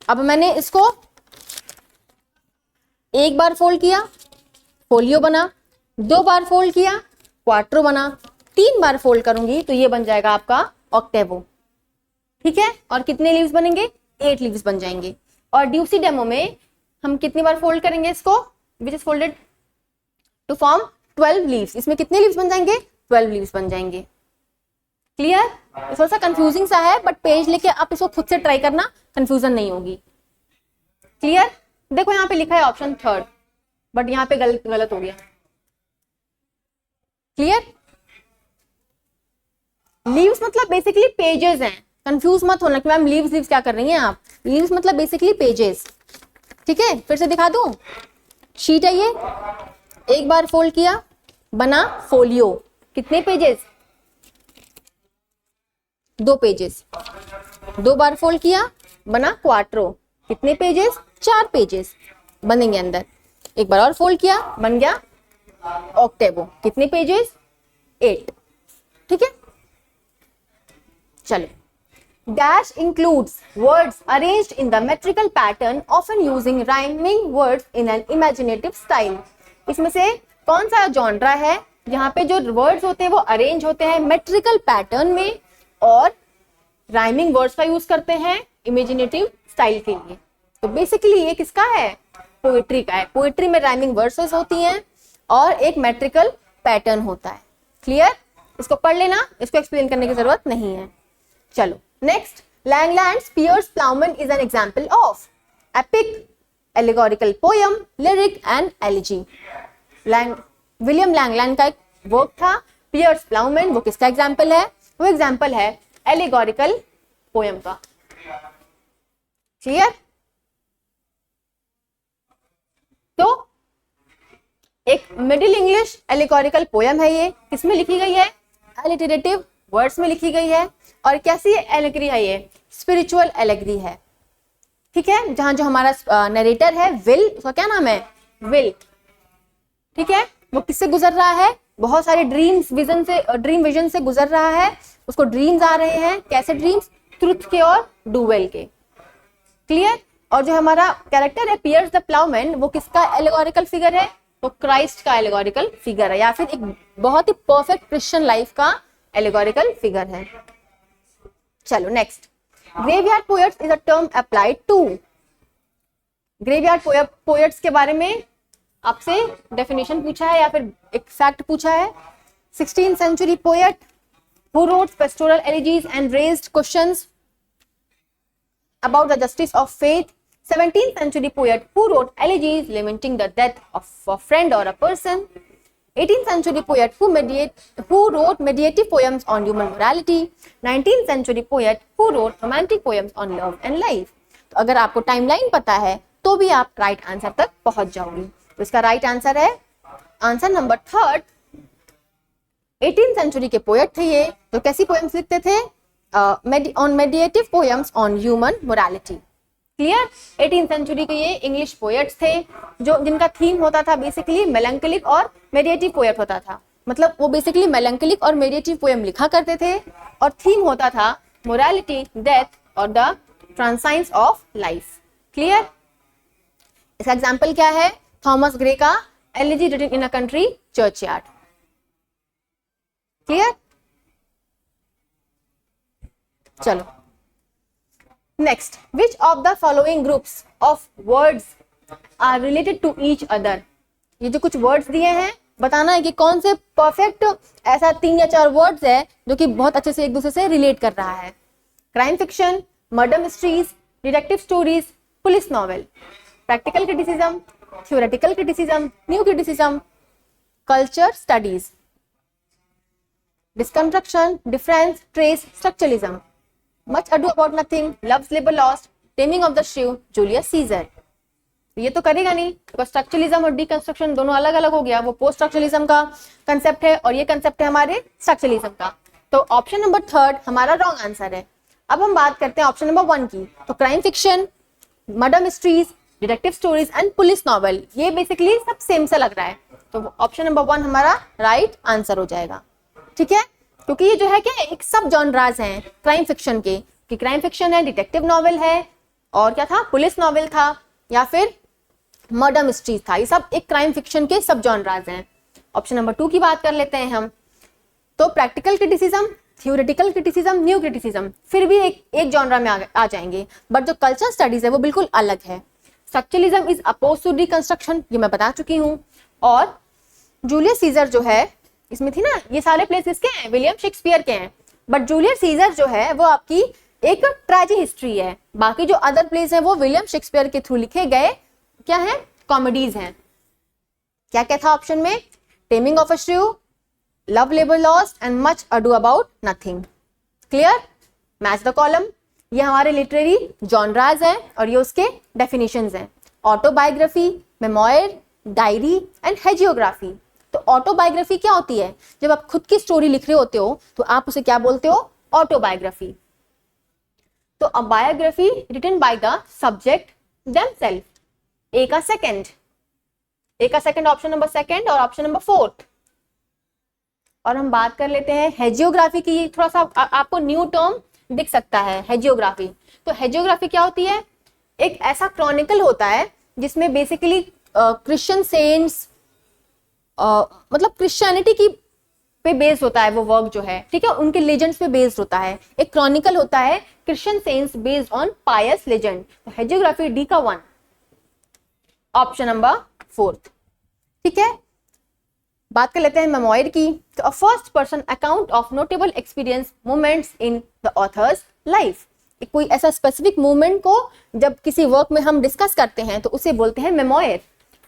अब मैंने इसको एक बार फोल्ड किया, फोलियो बना, 2 बार फोल्ड किया, क्वाट्रो बना, 3 बार फोल्ड करूंगी तो ये बन जाएगा आपका ऑक्टेवो, ठीक है। और कितने लीव्स बनेंगे? 8 लीव्स बन जाएंगे। और ड्यूसी डेमो में हम कितनी बार फोल्ड करेंगे इसको? Which is folded to form 12 leaves. इसमें कितने लीव्स बन जाएंगे? 12 लीव्स बन जाएंगे। क्लियर? थोड़ा सा कंफ्यूजिंग सा है, बट पेज लेके आप इसको खुद से ट्राई करना, कंफ्यूजन नहीं होगी। क्लियर? देखो यहाँ पे लिखा है ऑप्शन थर्ड, बट यहाँ पे गलत हो गया। क्लियर? लीव्स मतलब बेसिकली पेजेस हैं, कंफ्यूज मत होना कि मैम लीव्स क्या कर रही हैं आप। लीव्स मतलब बेसिकली पेजेस, ठीक है। फिर से दिखा दूं, शीट है ये, एक बार फोल्ड किया बना फोलियो, कितने पेजेस? 2 पेजेस। 2 बार फोल्ड किया बना क्वाट्रो, कितने पेजेस? 4 पेजेस बनेंगे अंदर। एक बार और फोल्ड किया बन गया ऑक्टेवो, कितने पेजेस? 8, ठीक है। चलो, dash includes words arranged in the metrical pattern often using rhyming words in an imaginative style. इसमें से कौन सा जॉनरा है जहां पे जो वर्ड्स होते हैं वो अरेंज होते हैं मेट्रिकल पैटर्न में और राइमिंग वर्ड्स का यूज करते हैं इमेजिनेटिव स्टाइल के लिए? तो बेसिकली ये किसका है? पोएट्री का है। पोएट्री में राइमिंग वर्सेस होती हैं और एक मेट्रिकल पैटर्न होता है। क्लियर? इसको पढ़ लेना, इसको एक्सप्लेन करने की जरूरत नहीं है। चलो next, Langland's Piers Plowman is an example of epic, allegorical poem, lyric and elegy. William Langland का एक वर्क था पियर्स प्लाउमैन, वो किसका एग्जाम्पल है? वो एग्जाम्पल है एलिगोरिकल पोयम का। क्लियर? तो एक मिडिल इंग्लिश एलिगोरिकल पोयम है, ये किसमें लिखी गई है? एलिटरेटिव वर्ड्स में लिखी गई है। और कैसी एलेगरी है ये? स्पिरिचुअल एलेगरी है, ठीक है। जहां जो हमारा नरेटर है विल, उसका क्या नाम है? विल, ठीक है। वो किससे गुजर रहा है? बहुत सारे ड्रीम विजन से गुजर रहा है। उसको ड्रीम्स आ रहे हैं, कैसे ड्रीम्स? ट्रुथ के और डुवेल के, क्लियर। और जो हमारा कैरेक्टर है पियर्स द प्लाउमैन, वो किसका एलिगोरिकल फिगर है? वो क्राइस्ट का एलिगोरिकल फिगर है, या फिर एक बहुत ही परफेक्ट क्रिश्चियन लाइफ का एलिगोरिकल फिगर है। चलो next, graveyard poets is a term applied to. Graveyard poets के बारे में आपसे डेफिनेशन पूछा है या फिर एक फैक्ट पूछा है। 16th century poet who wrote pastoral elegies and raised questions about the justice of faith. 17th century poet who wrote elegies lamenting the death of a friend or a person. 18th century poet who wrote meditative poems on human morality. 19th century poet who wrote romantic poems on love and life. तो अगर आपको timeline पता है तो भी आप right answer तक पहुंच जाओगे। तो इसका राइट आंसर है answer number 3rd। 18th century के पोएट थे ये, तो कैसी पोएम्स लिखते थे? On meditative poems on human morality, clear. 18th century के ये इंग्लिश पोएट्स थे जो जिनका थीम होता था बेसिकली मेलंकलिक और मेडिएटिव पोएट होता था। मतलब वो बेसिकली मेलंकलिक और मेडिएटिव पोएम लिखा करते थे और थीम होता था मोरालिटी, डेथ और the transience of life, clear. इसका एग्जाम्पल क्या है? थॉमस ग्रे का elegy written in a country churchyard, clear. चलो next, which of the following groups of words are related to each other. ये जो कुछ वर्ड्स दिए हैं बताना है कि कौन से परफेक्ट ऐसा 3 या 4 वर्ड्स है जो कि बहुत अच्छे से एक दूसरे से रिलेट कर रहा है। Crime fiction, murder mysteries, detective stories, police novel, practical criticism, theoretical criticism, new criticism, culture studies, deconstruction, difference, trace, structuralism, much ado about nothing, love's labour lost, taming of the shrew, Julius Caesar. ये तो करेगा नहीं, because structuralism और deconstruction दोनों अलग अलग हो गया। वो पोस्ट स्ट्रक्चरलिज्म का कंसेप्ट है और ये कंसेप्ट है हमारे स्ट्रक्चरलिज्म का। तो ऑप्शन नंबर 3rd हमारा रॉन्ग आंसर है। अब हम बात करते हैं ऑप्शन नंबर 1 की। तो crime fiction, murder mysteries, detective stories and police novel, ये बेसिकली सब सेम सा लग रहा है। तो ऑप्शन नंबर 1 हमारा राइट आंसर हो जाएगा, ठीक है। क्योंकि ये जो है क्या एक सब जॉनराज हैं क्राइम फिक्शन के, कि क्राइम फिक्शन है, डिटेक्टिव नॉवेल है और क्या था? पुलिस नॉवेल था या फिर मर्डर मिस्ट्रीज था। ये सब एक क्राइम फिक्शन के सब जॉनराज हैं। ऑप्शन नंबर 2 की बात कर लेते हैं हम। तो practical criticism, theoretical criticism, new criticism फिर भी एक जॉनरा में आ जाएंगे, बट जो कल्चर स्टडीज है वो बिल्कुल अलग है। Structuralism is oppose to reconstruction, ये मैं बता चुकी हूँ। और जूलियस सीजर जो है, इसमें थी ना, ये सारे प्लेस किसके हैं? विलियम शेक्सपियर के हैं। बट जूलियस सीजर जो है वो आपकी एक ट्रेजिक हिस्ट्री है। बाकी जो अदर प्लेस है वो विलियम शेक्सपियर के थ्रू लिखे गए क्या है? कॉमेडीज हैं। क्या क्या था ऑप्शन में? Taming of a श्रीव, love labour lost and much ado about nothing, clear. Match the column, ये हमारे लिटरेरी जॉनराज हैं और ये उसके डेफिनेशंस हैं। Autobiography, memoir, diary and hagiography. तो ऑटोबायोग्राफी क्या होती है? जब आप खुद की स्टोरी लिख रहे होते हो तो आप उसे क्या बोलते हो? ऑटोबायोग्राफी। तो a biography written by the subject themselves. A का सेकंड ऑप्शन नंबर 2 और ऑप्शन नंबर 4। और हम बात कर लेते हैं हेजियोग्राफी की। थोड़ा सा आपको न्यू टर्म दिख सकता है हेजियोग्राफी। तो हेजियोग्राफी क्या होती है? एक ऐसा क्रॉनिकल होता है जिसमें बेसिकली क्रिश्चियन सेंट्स, मतलब क्रिश्चियनिटी की पे बेस्ड होता है वो वर्क जो है, ठीक है, उनके लेजेंड्स पे बेस्ड होता है। एक क्रॉनिकल होता है Christian saints based on pious legend. तो हेजियोग्राफी डी का 1, ऑप्शन नंबर 4, ठीक है। बात कर लेते हैं मेमोयर की। तो a first person account of notable experience moments in the author's life. कोई ऐसा स्पेसिफिक मोमेंट को जब किसी वर्क में हम डिस्कस करते हैं तो उसे बोलते हैं मेमोयर।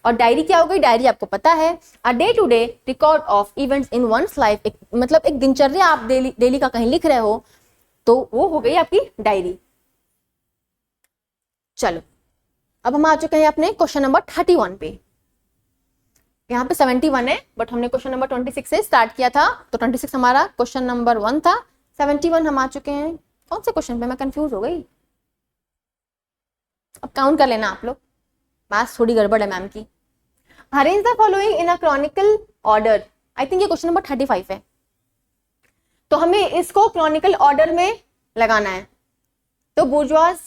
और डायरी क्या हो गई? डायरी आपको पता है, a day to day record of events in one's life. मतलब एक दिनचर्या आप डेली का कहीं लिख रहे हो तो वो हो गई आपकी डायरी। चलो अब हम आ चुके हैं अपने क्वेश्चन नंबर 31 पे। यहाँ पे 71 है, बट हमने क्वेश्चन नंबर 26 से स्टार्ट किया था, तो 26 हमारा क्वेश्चन नंबर 1 था, 71 हम आ चुके हैं। कौन से क्वेश्चन पे मैं कंफ्यूज हो गई, अब काउंट कर लेना आप लोग, मैथ्स थोड़ी गड़बड़ है मैम की। Arrange the following in a Chronicle order, I think ये क्वेश्चन नंबर 35 है, तो हमें इसको क्रॉनिकल ऑर्डर में लगाना है। तो bourgeois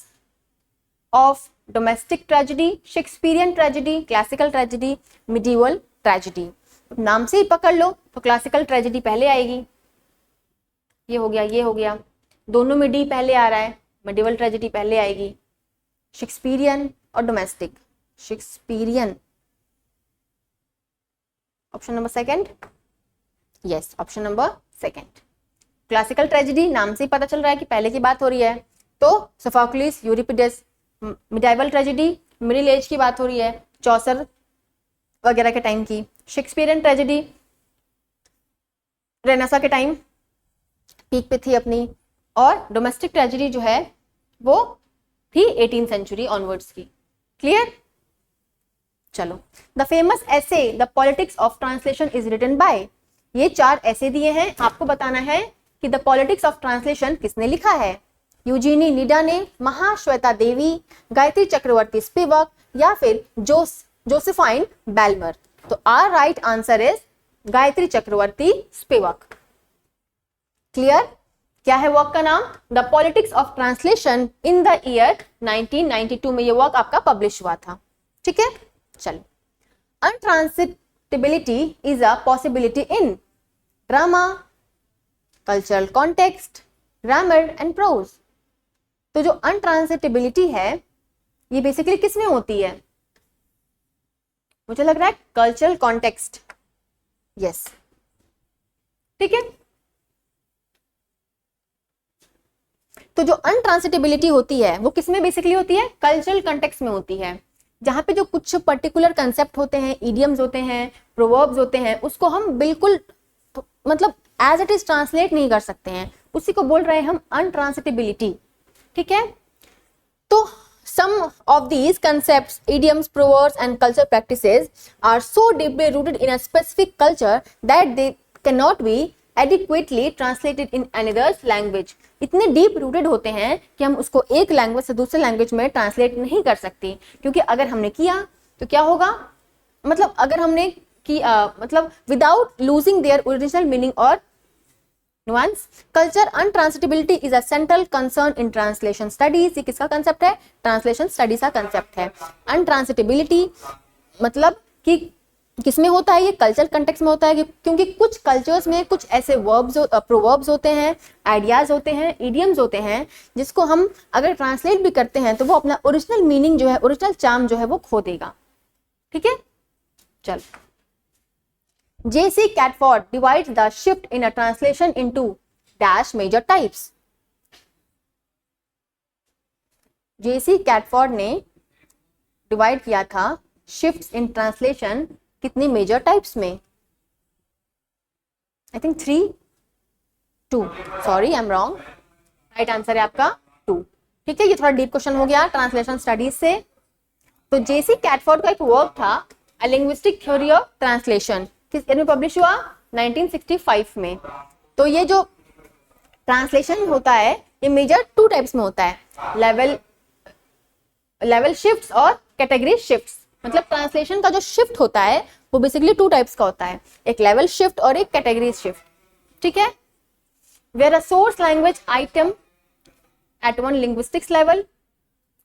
of domestic tragedy, Shakespearean tragedy, classical tragedy, medieval tragedy. नाम से ही पकड़ लो तो क्लासिकल ट्रेजेडी पहले आएगी, ये हो गया, ये हो गया, दोनों में डी पहले आ रहा है, मिडिवल ट्रेजेडी पहले आएगी। शेक्सपियरियन और domestic, Shakespearean option number second, yes option number second. Classical tragedy नाम से ही पता चल रहा है कि पहले की बात हो रही है, तो Sophocles, Euripides. Medieval tragedy middle age की बात हो रही है, चौसर वगैरह के टाइम की। शेक्सपियरियन ट्रेजेडी रेनेसा के टाइम पीक पे थी अपनी, और डोमेस्टिक ट्रेजेडी जो है वो थी 18th सेंचुरी ऑनवर्ड्स की। क्लियर? चलो, the famous essay the politics of translation is written by, ये 4 ऐसे दिए हैं, आपको बताना है कि द पॉलिटिक्स ऑफ ट्रांसलेशन किसने लिखा है। यूजीनी निडा ने, महाश्वेता देवी, गायत्री चक्रवर्ती स्पिवक, या फिर जोसेफाइन बेलमर। तो are right answer is Gayatri Chakravorty Spivak. Clear? क्या है वर्क का नाम? The politics of translation in the year 1992 में ये वर्क आपका पब्लिश हुआ था। ठीक है, चलो। Untranslatability is a possibility in drama, cultural context, grammar and prose. तो जो अनट्रांसिटिबिलिटी है ये बेसिकली किस में होती है? मुझे लग रहा है कल्चरल कॉन्टेक्स्ट, यस, ठीक है। तो जो अनट्रांसिटिबिलिटी होती है वो किस में बेसिकली होती है? कल्चरल कॉन्टेक्स्ट में होती है, जहां पे जो कुछ पर्टिकुलर कंसेप्ट होते हैं, इडियम्स होते हैं, प्रोवर्ब्स होते हैं, उसको हम बिल्कुल मतलब एज इट इज ट्रांसलेट नहीं कर सकते हैं, उसी को बोल रहे हैं हम अनट्रांसिटिबिलिटी। ठीक है, तो some of these concepts, idioms, proverbs and culture practices are so deeply rooted in a specific culture that they cannot be adequately translated in another's language. इतने डीप रूटेड होते हैं कि हम उसको एक लैंग्वेज से दूसरे लैंग्वेज में ट्रांसलेट नहीं कर सकते, क्योंकि अगर हमने किया तो क्या होगा, मतलब अगर हमने की मतलब without losing their original meaning और nuance. Culture untranslatability is a central concern in translation studies. ये किसका कंसेप्ट है? ट्रांसलेशन स्टडीज का कंसेप्ट है। अनट्रांसलेटेबिलिटी मतलब कि किसमें होता है? ये कल्चर कंटेक्स्ट में होता है, क्योंकि कुछ कल्चर्स में कुछ ऐसे वर्ब्स, प्रोवर्ब्स होते हैं, आइडियाज होते हैं, इडियम्स होते हैं, जिसको हम अगर ट्रांसलेट भी करते हैं तो वो अपना ओरिजिनल मीनिंग जो है, ओरिजिनल चार्म जो है वो खो देगा। ठीक है, चल। J.C. Catford divides the shift in a translation into dash major types. J.C. Catford ने डिवाइड किया था shifts in translation कितनी मेजर टाइप्स में? I think 3, 2, sorry I am wrong, right answer है आपका 2। ठीक है, ये थोड़ा डीप क्वेश्चन हो गया ट्रांसलेशन स्टडीज से। तो J.C. Catford का एक वर्क था अ लिंग्विस्टिक थ्योरी ऑफ ट्रांसलेशन, किस ईयर में पब्लिश हुआ? 1965 में। तो ये जो ट्रांसलेशन होता है ये मेजर 2 टाइप्स में होता है, लेवल शिफ्ट्स और कैटेगरी शिफ्ट्स। मतलब ट्रांसलेशन का जो शिफ्ट होता है वो बेसिकली 2 टाइप्स का होता है, एक लेवल शिफ्ट और एक कैटेगरी शिफ्ट। ठीक है, where a source language item at one linguistics level,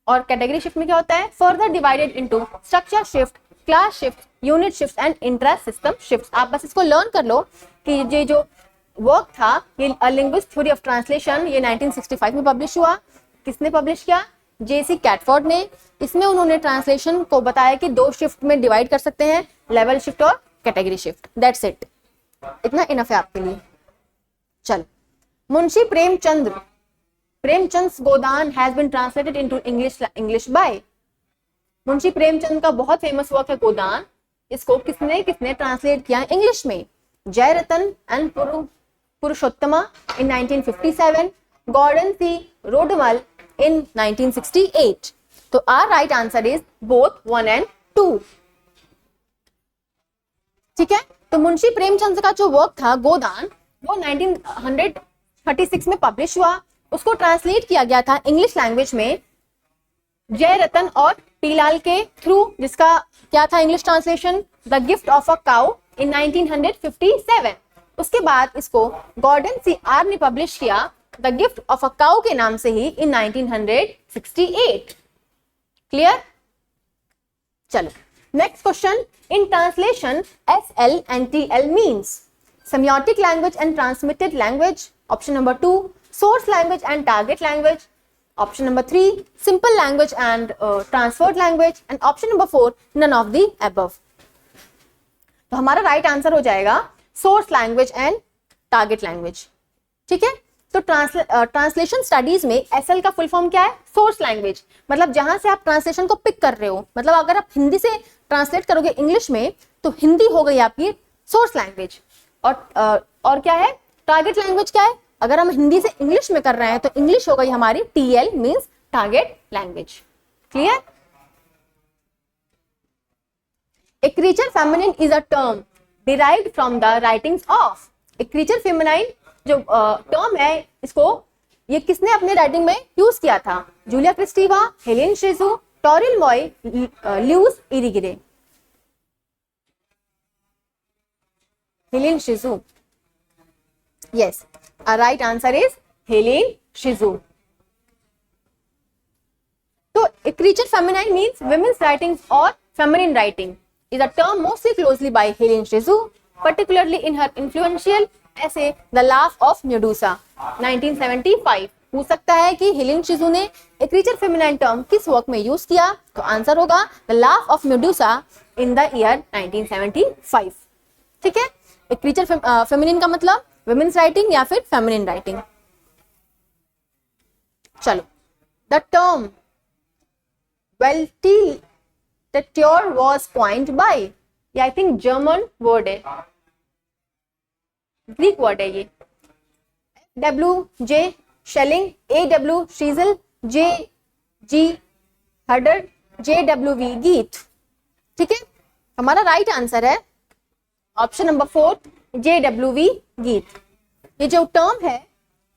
और कैटेगरी शिफ्ट में क्या होता है? Further divided into structure shift, class shift, unit shift and intra system shift. आप बस इसको लर्न कर लो कि ये जो वर्क था ये अ लिंग्विस्टिक थ्योरी ऑफ ट्रांसलेशन, ये 1965 में पब्लिश हुआ। किसने पब्लिश किया? J.C. कैटफोर्ड ने। इसमें उन्होंने ट्रांसलेशन को बताया कि 2 शिफ्ट में डिवाइड कर सकते हैं, लेवल शिफ्ट और कैटेगरी शिफ्ट। दैट्स इट, इतना इनफ है आपके लिए। चल, Munshi Premchand Godan has been translated into English by. Munshi Premchand का बहुत फेमस वर्क है गोदान, इसको किसने ट्रांसलेट किया इंग्लिश में? Jayaratan and Purushottama in 1957, Gordon C Rodmal in 1968। तो are right answer is both 1 and 2। ठीक है। तो मुंशी प्रेमचंद का जो वर्क था गोदान, वो 1936 में पब्लिश हुआ। उसको ट्रांसलेट किया गया था इंग्लिश लैंग्वेज में जय रतन और पीलाल के थ्रू, जिसका क्या था English translation, the gift of a cow इन 1957। उसके बाद इसको गॉर्डन सी आर ने पब्लिश किया the gift of a cow के नाम से ही इन 1968। क्लियर? चलो next question. In translation SL and TL means semiotic language and transmitted language. Option number 2, source language and target language. Option number 3, simple language and transferred language. And option number 4, none of the above. तो हमारा right answer हो जाएगा source language and target language. ठीक है। तो translation studies में SL का full form क्या है? Source language. मतलब जहां से आप ट्रांसलेशन को पिक कर रहे हो, मतलब अगर आप हिंदी से ट्रांसलेट करोगे इंग्लिश में तो हिंदी हो गई आपकी सोर्स लैंग्वेज। और क्या है? टारगेट लैंग्वेज क्या है? अगर हम हिंदी से इंग्लिश में कर रहे हैं तो इंग्लिश हो गई हमारी TL means target language. Clear? A creature feminine is a term derived from the writings of। एक creature feminine जो टर्म है, इसको ये किसने अपने राइटिंग में यूज किया था? जूलिया क्रिस्टीवा, हेलेन शिजू, टॉरिल मॉय, ल्यूस इरिगिरे। हेलेन शिजू। Yes, our right answer is Helen शिजू। तो a creature feminine means women's writings or feminine writing is a term mostly closely by Hélène Cixous, particularly in her influential essay The Laugh of Medusa 1975। पूछ सकता है कि Helen शिजू ने एक creature feminine term किस वर्क में use किया, तो आंसर होगा the laugh of Medusa in the year 1975। ठीक है। एक क्रीचर फेमिनिन का मतलब वुमेन्स राइटिंग या फिर फेमिनिन राइटिंग। चलो, the term Weltliteratur was coined by, ये आई थिंक जर्मन वर्ड है, ग्रीक वर्ड है ये। W.J. Schelling, A.W. शीजल, J.G. Herder, J.W.V. गीत। ठीक है। हमारा राइट आंसर है ऑप्शन नंबर 4 J.W.V. गीत। ये जो टर्म है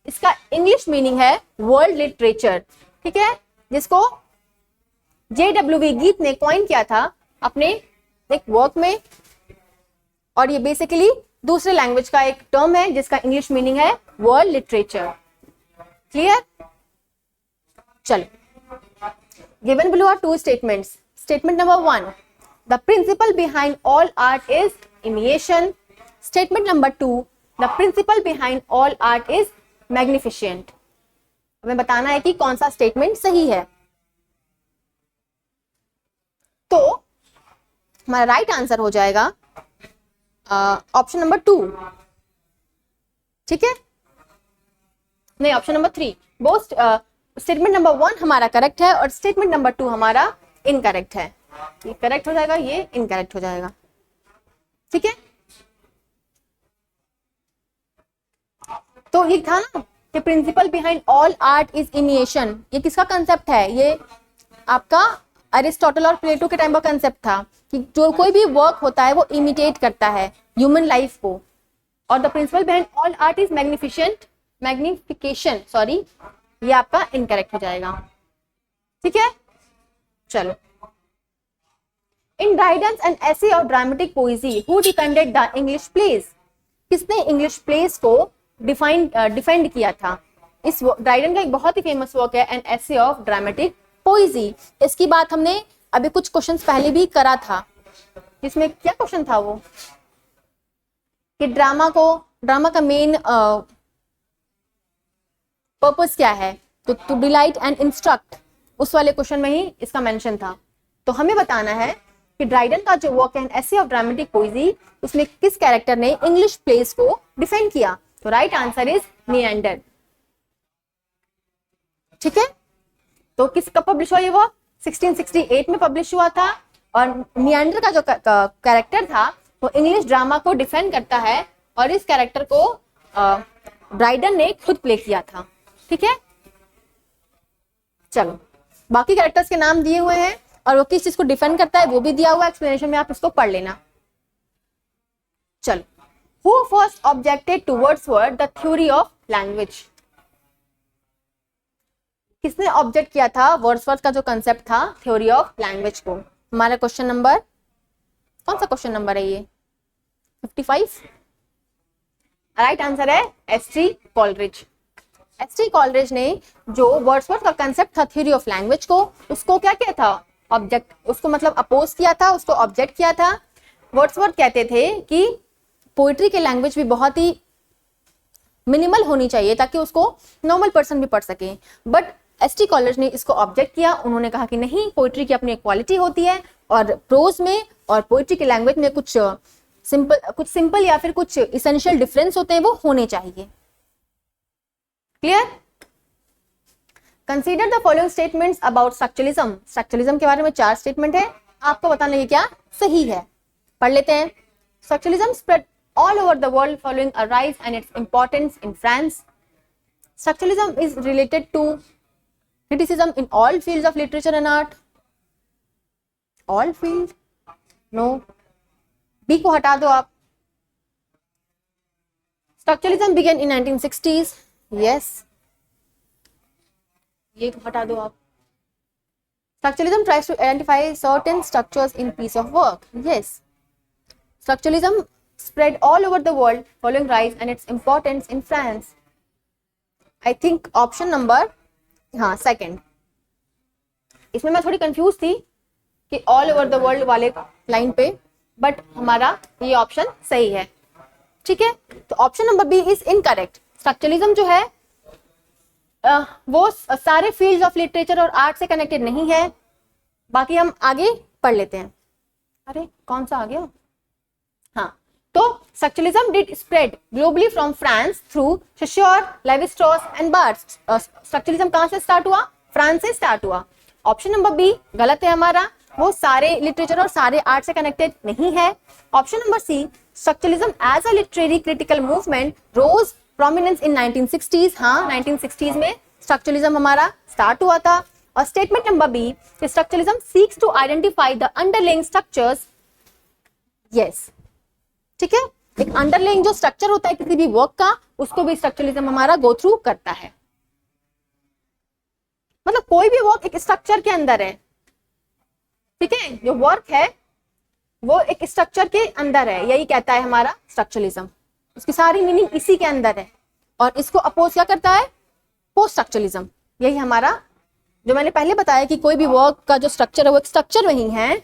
इसका इंग्लिश मीनिंग है वर्ल्ड लिटरेचर। ठीक है, जिसको J.W.V. गीत ने कॉइन किया था अपने एक वर्क में, और ये बेसिकली दूसरे लैंग्वेज का एक टर्म है जिसका इंग्लिश मीनिंग है वर्ल्ड लिटरेचर। क्लियर? चलो, given below are two statements. Statement number 1, the principle behind all art is imitation. Statement number 2, the principle behind all art is magnificent. हमें बताना है कि कौन सा स्टेटमेंट सही है। तो हमारा राइट आंसर हो जाएगा ऑप्शन नंबर 2। ठीक है, नहीं, ऑप्शन नंबर 3। वो स्टेटमेंट नंबर 1 हमारा करेक्ट है और स्टेटमेंट नंबर 2 हमारा इनकरेक्ट है। ये करेक्ट हो जाएगा, ये इनकरेक्ट हो जाएगा। ठीक है, तो ये था ना कि principal behind all art is imitation. ये किसका कंसेप्ट है? ये आपका अरिस्टोटल और प्लेटो के टाइम का कंसेप्ट था कि जो कोई भी वर्क होता है वो इमिटेट करता है ह्यूमन लाइफ को। और the principle behind all art is magnification, sorry, ये आपका इनकरेक्ट हो जाएगा। ठीक है, चलो। In Dryden's an essay of dramatic poesy who defended the English plays. किसने इंग्लिश प्लेस को डिफेंड किया था? इस ड्राइडन का एक बहुत ही फेमस वर्क है an essay of dramatic poesy. इसकी बात हमने अभी कुछ क्वेश्चंस पहले भी करा था, जिसमें क्या क्वेश्चन था वो कि ड्रामा का मेन पर्पस क्या है, तो टू डिलाइट एंड इंस्ट्रक्ट। उस वाले क्वेश्चन में ही इसका मेंशन था। तो हमें बताना है कि ड्राइडन का जो वर्क है एसे ऑफ ड्रामेटिक पोएजी, उसमें किस कैरेक्टर ने इंग्लिश प्लेस को डिफेंड किया? तो राइट आंसर इज निएंडर। ठीक है, तो किस कब पब्लिश हुआ ये वर्क? 1668 में पब्लिश हुआ था। और निएंडर का जो कैरेक्टर था वो इंग्लिश ड्रामा को डिफेंड करता है और इस कैरेक्टर को ड्राइडन ने खुद प्ले किया था। ठीक है, चलो, बाकी कैरेक्टर्स के नाम दिए हुए हैं और वो किस चीज को डिफेंड करता है वो भी दिया हुआ है एक्सप्लेनेशन में, आप इसको पढ़ लेना। चलो, who first objected to Wordsworth the theory of language? किसने ऑब्जेक्ट किया था वर्ड्सवर्थ का जो कंसेप्ट था थ्योरी ऑफ लैंग्वेज को? हमारा क्वेश्चन नंबर, कौन सा क्वेश्चन नंबर है ये? 55। राइट आंसर है एस.टी. कॉलरिज। एस.टी. कॉलरिज ने जो वर्ड्सवर्थ का कंसेप्ट था थ्योरी ऑफ लैंग्वेज को, उसको क्या किया था? ऑब्जेक्ट, उसको मतलब अपोज किया था, उसको ऑब्जेक्ट किया था। वर्ड्सवर्थ कहते थे कि पोइट्री की लैंग्वेज भी बहुत ही मिनिमल होनी चाहिए ताकि उसको नॉर्मल पर्सन भी पढ़ सके, बट एस.टी. कॉलरिज ने इसको ऑब्जेक्ट किया। उन्होंने कहा कि नहीं, पोइट्री की अपनी एक क्वालिटी होती है और प्रोज में और पोइट्री की लैंग्वेज में कुछ सिंपल या फिर कुछ इसेंशियल डिफरेंस होते हैं, वो होने चाहिए। Clear? Consider the following statements about structuralism. Structuralism के बारे में 4 स्टेटमेंट है, आपको बताना ये क्या सही है। पढ़ लेते हैं। Structuralism spread all over the world following a rise and its importance in France. Structuralism is related to criticism in all fields of literature and art. All fields? No. B को हटा दो आप। Structuralism began in 1960s. Yes. ये को हटा दो आप। Structuralism tries to identify certain structures in piece of work. Yes. Structuralism spread all over the world following rise and its importance in France. I think option number, हाँ, second. इसमें मैं थोड़ी confuse थी कि ऑल ओवर द वर्ल्ड वाले line पे, but हमारा ये ऑप्शन सही है। ठीक है, तो option number B is incorrect. Structuralism जो है वो सारे फील्ड्स ऑफ लिटरेचर और आर्ट से कनेक्टेड नहीं है। बाकी हम आगे पढ़ लेते हैं। अरे कौन सा आ गया? हाँ, तो structuralism did spread globally from France through Saussure, Levi Strauss and Barthes. Structuralism कहां से स्टार्ट हुआ? फ्रांस से स्टार्ट हुआ। ऑप्शन नंबर बी गलत है हमारा, वो सारे लिटरेचर और सारे आर्ट से कनेक्टेड नहीं है। Option number C, structuralism as a literary critical movement rose prominence in 1960s। हाँ, 1960s में स्ट्रक्चरलिज्म हमारा स्टार्ट हुआ था। और statement number B, structuralism seeks to identify the underlying structures. Yes, ठीक है, एक अंडरलाइंग जो स्ट्रक्चर होता है किसी भी वर्क का, उसको भी स्ट्रक्चरलिज्म हमारा गो थ्रू करता है। मतलब कोई भी वर्क एक स्ट्रक्चर के अंदर है। ठीक है, जो वर्क है वो एक स्ट्रक्चर के अंदर है, यही कहता है हमारा स्ट्रक्चरलिज्म। उसकी सारी मीनिंग इसी के अंदर है और इसको अपोज क्या करता है? Post structuralism. यही हमारा, जो मैंने पहले बताया कि कोई भी वर्क का जो स्ट्रक्चर है वो एक स्ट्रक्चर नहीं है,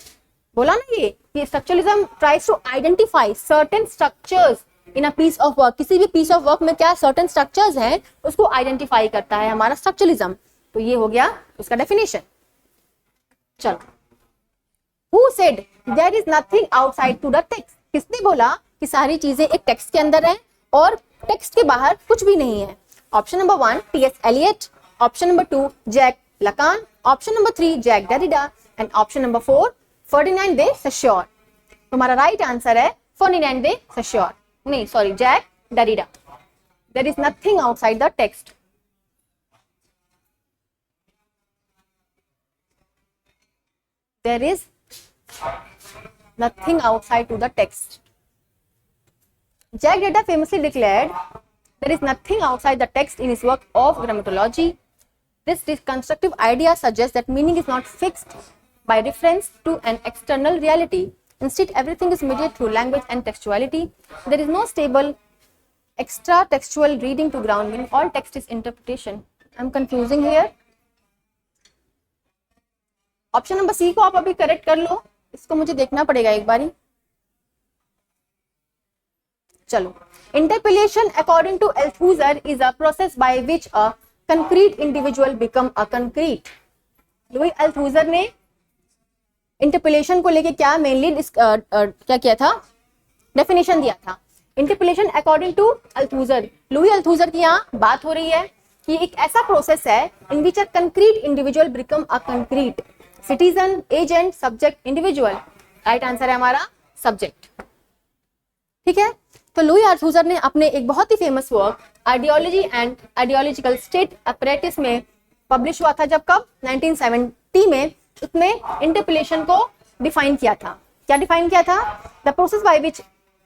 बोला ना ये structuralism tries to identify certain structures in a piece of work. किसी भी पीस ऑफ वर्क में क्या सर्टेन स्ट्रक्चर्स हैं, उसको आइडेंटिफाई करता है हमारा स्ट्रक्चरलिज्म। तो ये हो गया उसका डेफिनेशन। चलो, who said there is nothing outside to the text? किसने बोला कि सारी चीजें एक टेक्स्ट के अंदर है और टेक्स्ट के बाहर कुछ भी नहीं है? Option number 1 T S. Eliot, option number 2 Jacques Lacan, option number 3 Jacques Derrida and option number 4 Ferdinand de Saussure. तुम्हारा राइट आंसर है फर्डिनेंड दे सश्योर, नहीं sorry, Jacques Derrida. There is nothing outside the text. There is nothing outside to the text. Jack Derrida famously declared, "There is nothing outside the text" in his work of grammatology. This constructive idea suggests that meaning is not fixed by reference to an external reality. Instead, everything is mediated through language and textuality. There is no stable extra-textual reading to ground meaning. All text is interpretation. I'm confusing here. Option number C को आप अभी correct कर लो, इसको मुझे देखना पड़ेगा एक बारी। चलो, interpellation according to Althusser is a process by which a concrete individual become a concrete. Louis Althusser ने इंटरपेलेशन को लेके क्या मेनली क्या किया था? डेफिनेशन दिया था। इंटरपेलेशन अकॉर्डिंग टू अल्थुजर, लुई अल्थुजर की यहाँ बात हो रही है कि एक ऐसा प्रोसेस है in which a concrete individual become a concrete citizen, agent, subject, individual. Right answer है हमारा सब्जेक्ट। ठीक है, तो लुई अल्थुजर ने अपने एक बहुत ही famous work ideology and ideological state apparatus में पब्लिश हुआ था। जब कब? 1970 में। उसमें इंटरपेलेशन को डिफाइन किया था। क्या डिफाइन किया था? The process by which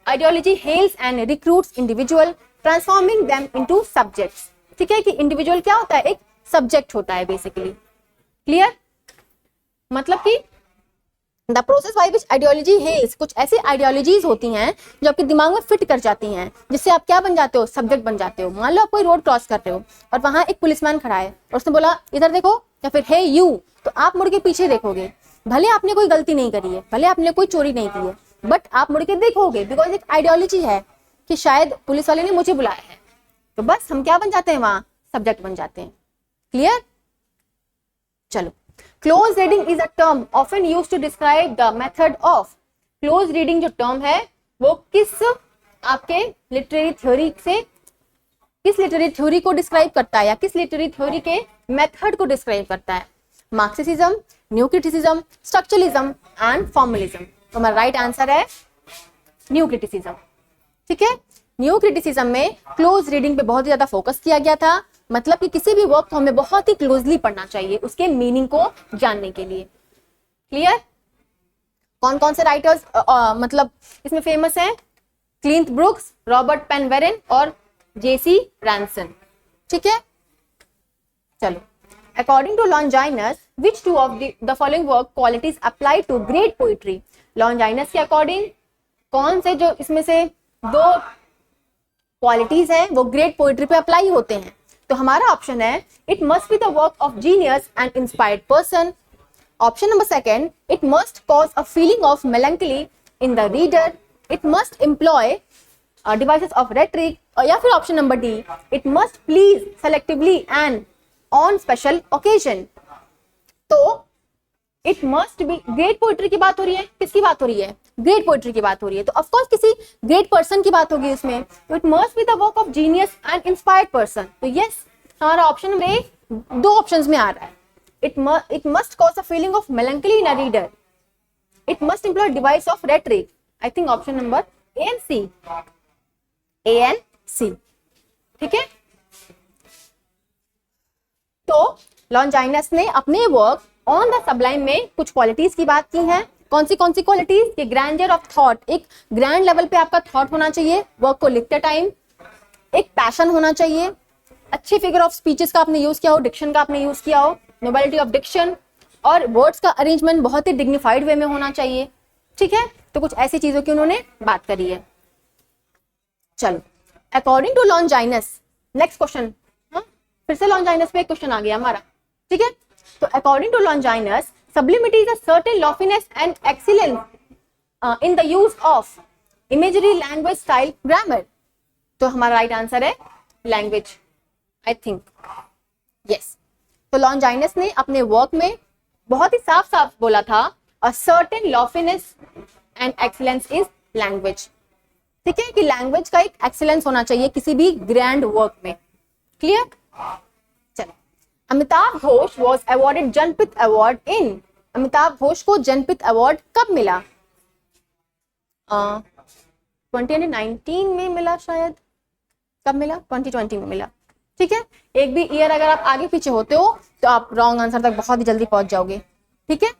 ideology hails and recruits individual transforming them into subjects. ठीक है, कि इंडिविजुअल क्या होता है, एक सब्जेक्ट होता है बेसिकली। क्लियर, मतलब कि the process by which ideology hails, कुछ ऐसी आइडियोलॉजीज होती हैं जो आपके दिमाग में फिट कर जाती हैं, जिससे आप क्या बन जाते हो, सब्जेक्ट बन जाते हो। मान लो आप कोई रोड क्रॉस कर रहे हो और वहां एक पुलिसमैन खड़ा है और उसने बोला इधर देखो या फिर हे यू, तो आप मुड़ के पीछे देखोगे। भले आपने कोई गलती नहीं करी है, भले आपने कोई चोरी नहीं की है, बट आप मुड़ के देखोगे, बिकॉज एक आइडियोलॉजी है कि शायद पुलिस वाले ने मुझे बुलाया है। तो बस हम क्या बन जाते हैं, वहां सब्जेक्ट बन जाते हैं। क्लियर, चलो। Close reading is a term often used to describe the method of. Close reading जो टर्म है वो किस आपके लिटरेरी थ्योरी से, किस लिटरेरी थ्योरी को डिस्क्राइब करता है या किस लिटरेरी थ्योरी के मेथड को डिस्क्राइब करता है? Marxism, new criticism, structuralism and formalism. तो हमारा राइट आंसर है न्यू क्रिटिसिज्म। ठीक है, न्यू क्रिटिसिज्म में क्लोज रीडिंग पे बहुत ही ज्यादा फोकस किया गया था, मतलब कि किसी भी वर्क को हमें बहुत ही क्लोजली पढ़ना चाहिए उसके मीनिंग को जानने के लिए। क्लियर, कौन कौन से राइटर्स मतलब इसमें फेमस हैं? Cleanth Brooks, Robert Penn Warren और जेसी रैनसन। ठीक है, चलो। According to Longinus which two of the following work qualities apply to great poetry. Longinus के अकॉर्डिंग कौन से जो इसमें से दो क्वालिटीज हैं वो ग्रेट पोइट्री पे अप्लाई होते हैं? तो हमारा ऑप्शन है it must be the work of genius and inspired person. Option number second, it must cause a feeling of melancholy in the reader. It must employ devices of rhetoric. और या फिर option number D, it must please selectively and on special occasion. तो it must be, great poetry की बात हो रही है, किसकी बात हो रही है? ग्रेट पोइट्री की बात हो रही है, तो ऑफ कोर्स किसी ग्रेट पर्सन की बात होगी उसमें। तो it must be the work of genius and inspired person. तो यस, हमारा ऑप्शन नंबर ए दो ऑप्शंस में आ रहा है। It must cause a feeling of melancholy in a reader. It must employ device of rhetoric. I think option number A and C, A and C. ठीक है, तो लॉन्जाइनस ने अपने वर्क ऑन द सबलाइम में कुछ क्वालिटीज की बात की है। कौन सी क्वालिटीज? कि ग्रैंडर ऑफ थॉट, एक ग्रैंड लेवल पे आपका थॉट होना चाहिए वर्क को लिखते टाइम, एक पैशन होना चाहिए, अच्छी फिगर ऑफ स्पीचेस का आपने यूज किया हो, डिक्शन का आपने यूज किया हो, नोबेलिटी ऑफ डिक्शन, और वर्ड्स का अरेंजमेंट बहुत ही डिग्निफाइड वे में होना चाहिए। ठीक है, तो कुछ ऐसी चीजों की उन्होंने बात करी है। चलो, अकॉर्डिंग टू लॉन्जाइनस, नेक्स्ट क्वेश्चन, फिर से लॉन्जाइनस पे एक क्वेश्चन आ गया हमारा। ठीक है, तो according to Longinus sublimity is a certain loftiness and excellence in the use of imagery, language, style, grammar. तो हमारा राइट आंसर है लैंग्वेज, आई थिंक। यस, तो लॉन्जाइनस ने अपने वर्क में बहुत ही साफ साफ बोला था a certain loftiness and excellence is language। ठीक है, कि लैंग्वेज का एक एक्सीलेंस होना चाहिए किसी भी ग्रैंड वर्क में। क्लियर, चलो। Amitabh Ghosh was awarded Janpath award in. Amitabh Ghosh को जनपथ अवार्ड कब मिला? 2019 में मिला शायद। कब मिला? 2020 में मिला। ठीक है, एक भी ईयर अगर आप आगे पीछे होते हो तो आप रॉन्ग आंसर तक बहुत ही जल्दी पहुंच जाओगे। ठीक है,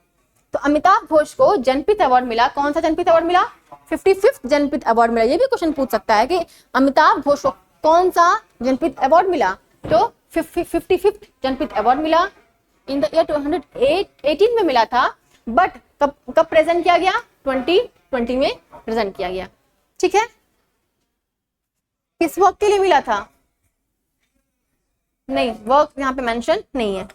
तो अमिताभ घोष को जनपथ अवार्ड मिला। कौन सा जनपथ अवार्ड मिला? 55th जनपथ अवार्ड मिला। ये भी क्वेश्चन पूछ सकता है कि अमिताभ घोष को कौन सा जनपथ अवार्ड मिला? तो 55th जनपथ अवार्ड मिला। इन द ईयर 2018 में मिला था, बट कब प्रेजेंट किया गया? 2020 में प्रेजेंट किया गया। ठीक है, किस वर्क के लिए मिला था? नहीं, वर्क यहाँ पे मेंशन नहीं है।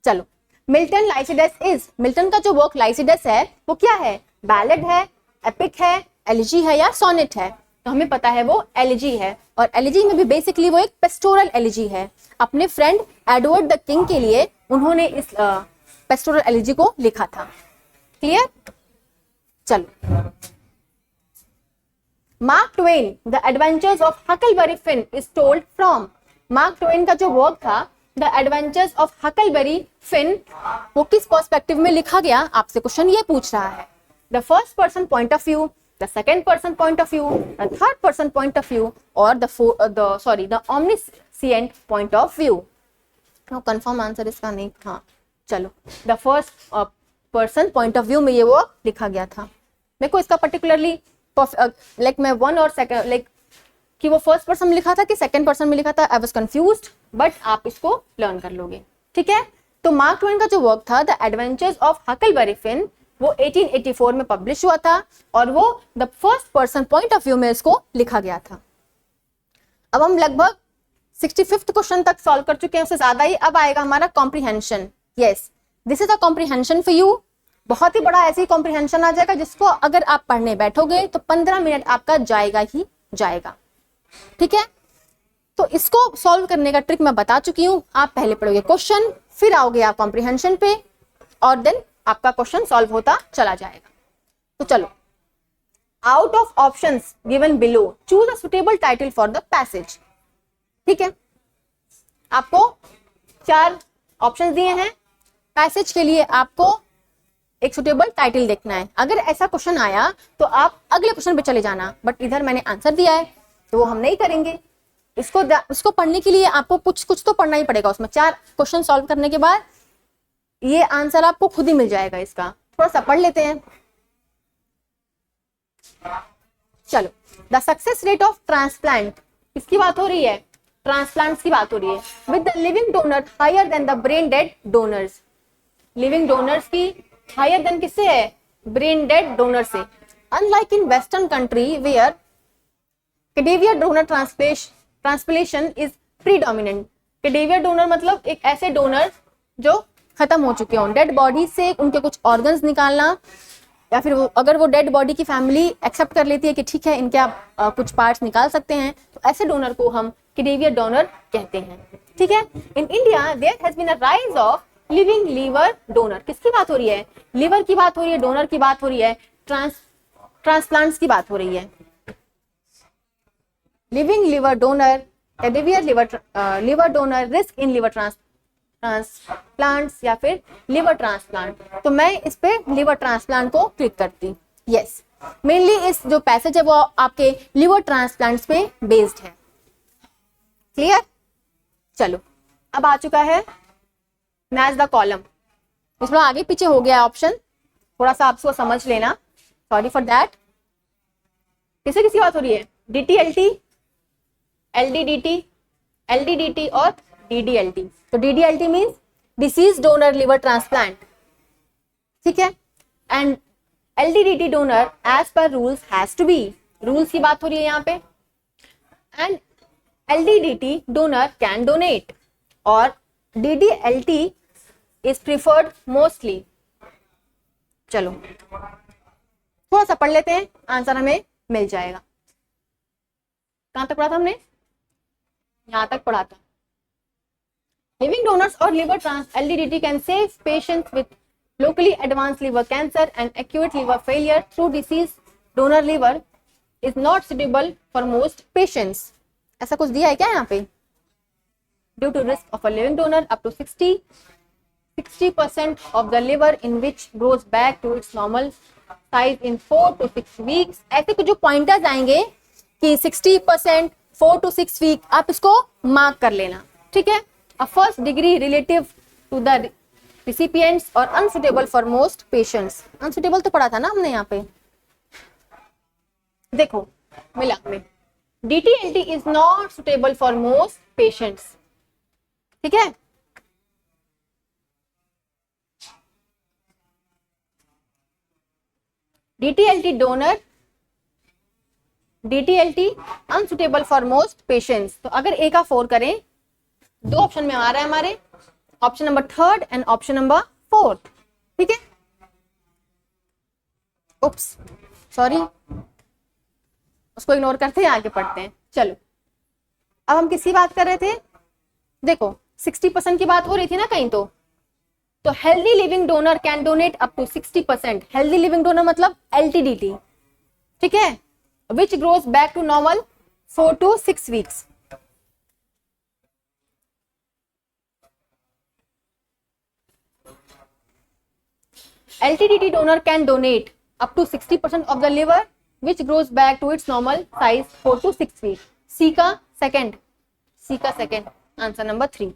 चलो, मिल्टन लाइसिडस इज, मिल्टन का जो वर्क लाइसिडस है वो क्या है? बैलेड है, एपिक है, एलिजी है या सोनेट है? तो हमें पता है वो एलिजी है, और एलिजी में भी बेसिकली वो एक पेस्टोरल एलिजी है। अपने फ्रेंड एडवर्ड द किंग के लिए उन्होंने इस पेस्टोरल एलिजी को लिखा था। क्लियर, चलो। Mark Twain the adventures of Huckleberry Finn is told from. Mark Twain का जो वर्क था the adventures of Huckleberry Finn, वो किस पर्सपेक्टिव में लिखा गया? आपसे क्वेश्चन ये पूछ रहा है। The first person point of view, the second person point of view, the third person point of view, or the omniscient point of view. No confirm answer इसका नहीं। हाँ, चलो, the first person point of view में ये वो लिखा गया था। मेरे को इसका particularly लाइक मैं वन और सेकंड लाइक कि वो फर्स्ट पर्सन में लिखा था कि सेकंड पर्सन में लिखा था, आई वाज कंफ्यूज्ड, बट आप इसको लर्न कर लोगे, ठीक है। तो मार्क ट्वेन का जो वर्क था the adventures of Huckleberry Finn, वो 1884 में पब्लिश हुआ था और वो the first person point of view में इसको लिखा गया था। अब हम लगभग 65th क्वेश्चन तक सॉल्व कर चुके हैं, उससे ज्यादा ही। अब आएगा हमारा comprehension. Yes, this is a comprehension for you. बहुत ही बड़ा ऐसी कॉम्प्रिहेंशन आ जाएगा जिसको अगर आप पढ़ने बैठोगे तो 15 मिनट आपका जाएगा ही जाएगा, ठीक है। तो इसको सॉल्व करने का ट्रिक मैं बता चुकी हूं। आप पहले पढ़ोगे क्वेश्चन, फिर आओगे आप कॉम्प्रिहेंशन पे, और देन आपका क्वेश्चन सॉल्व होता चला जाएगा। तो चलो, out of options given below choose a suitable title for the passage, ठीक है। आपको 4 ऑप्शंस दिए हैं, पैसेज के लिए आपको एक सुटेबल टाइटल देखना है। अगर ऐसा क्वेश्चन आया तो आप अगले क्वेश्चन पे चले जाना, बट इधर मैंने आंसर दिया है तो वो हम नहीं करेंगे। इसको पढ़ने के लिए आपको कुछ तो पढ़ना ही पड़ेगा। उसमें 4 क्वेश्चन सॉल्व करने के बाद ये आंसर आपको खुद ही मिल जाएगा। इसका थोड़ा सा पढ़ लेते हैं। चलो, the success rate of transplant, किसकी बात हो रही है? ट्रांसप्लांट्स की बात हो रही है। With the living donor higher than the brain dead donors, living donors की हायर देन किससे है? ब्रेन डेड डोनर से। Unlike in western country where cadaver donor transplantation is predominant. Cadaver donor मतलब एक ऐसे डोनर जो खत्म हो चुके हों, डेड बॉडी से उनके कुछ ऑर्गन्स निकालना, या फिर अगर वो डेड बॉडी की फैमिली एक्सेप्ट कर लेती है कि ठीक है इनके आप कुछ पार्ट्स निकाल सकते हैं, तो ऐसे डोनर को हम कैडेवियर डोनर कहते हैं, ठीक है। In India there has been a rise of living liver donor. किसकी बात हो रही है? लीवर की बात हो रही है, डोनर की बात हो रही है, ट्रांसप्लांट्स की बात हो रही है। Living liver donor, cadaver liver donor, risk in liver transplants या फिर लिवर ट्रांसप्लांट। तो मैं इस पे लिवर ट्रांसप्लांट को क्लिक करती। यस, मेनली इस जो पैसेज है वो आपके लिवर ट्रांसप्लांट्स पे बेस्ड है। क्लियर? चलो, अब आ चुका है मैच द कॉलम। इसमें आगे पीछे हो गया ऑप्शन, थोड़ा सा आपको समझ लेना, सॉरी फॉर दैट। किसी बात हो रही है? DTLT, LDDT, LDDT और DDLT। तो DDLT means disease donor liver transplant, ठीक है। And LDDT donor as per rules has to be, rules की बात हो रही है यहाँ पे। And LDDT donor can donate और DDLT इज प्रिफर्ड मोस्टली। चलो थोड़ा सा पढ़ लेते हैं, आंसर हमें मिल जाएगा। कहां तक पढ़ा था हमने? यहां तक पढ़ा था। लिविंग डोनर्स और liver LDDT can save patients with locally advanced liver cancer and acute liver failure through disease donor liver is not suitable for most patients. ऐसा कुछ दिया है क्या यहाँ पे? Due to risk of a living donor up to 60% of the liver in which grows back to its normal size in 4 to 6 weeks. ऐसे कुछ जो पॉइंटर्स आएंगे कि 60%, 4 to 6 वीक, आप इसको मार्क कर लेना, ठीक है। A first degree relative to the recipients और unsuitable for most patients। unsuitable तो पढ़ा था ना हमने यहाँ पे, देखो मिला हमें। DTLT is not suitable for most patients, ठीक है। DTLT unsuitable for most patients। तो अगर A का 4 करें, 2 ऑप्शन में आ रहा है हमारे, option number 3rd and option number 4th, ठीक है। उप्स, सॉरी, उसको इग्नोर करते हैं, आगे पढ़ते हैं। चलो, अब हम किसकी बात कर रहे थे? देखो 60% की बात हो रही थी ना कहीं, तो healthy living donor can donate up to 60%। Healthy living donor मतलब LTDT, ठीक है, which grows back to normal 4 to 6 weeks. LTDT donor can donate up to 60% of the liver which grows back to its normal size 4 to 6 weeks. C का second, answer number 3,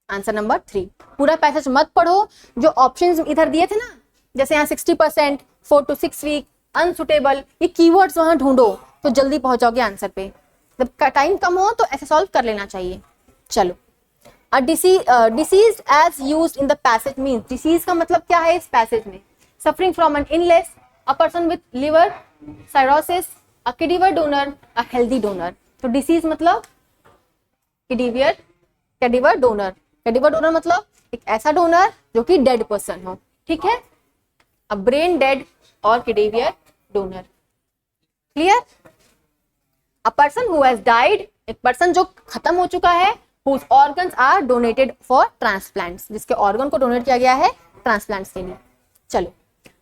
answer number 3। पूरा passage मत पढ़ो, जो options इधर दिए थे ना, जैसे यहाँ 60%, 4 to 6 वीक, अनसुटेबल, ये कीवर्ड्स वहां ढूंढो तो जल्दी पहुंच जाओगे आंसर पे। जब टाइम कम हो तो ऐसे सॉल्व कर लेना चाहिए। चलो, a disease as used in the passage means, disease का मतलब क्या है इस पैसेज में? Suffering from an illness, a person with liver cirrhosis, a cadaver donor, a healthy donor. तो डिसीज मतलब कैडिवर डोनर। कैडिवर डोनर मतलब एक ऐसा डोनर जो कि डेड पर्सन हो, ठीक है? अ ब्रेन डेड और cadaver donor. Clear? A person who has died, एक पर्सन जो खत्म हो चुका है, whose organs are donated for transplants, जिसके ऑर्गन को डोनेट किया गया है ट्रांसप्लांट्स के लिए। चलो,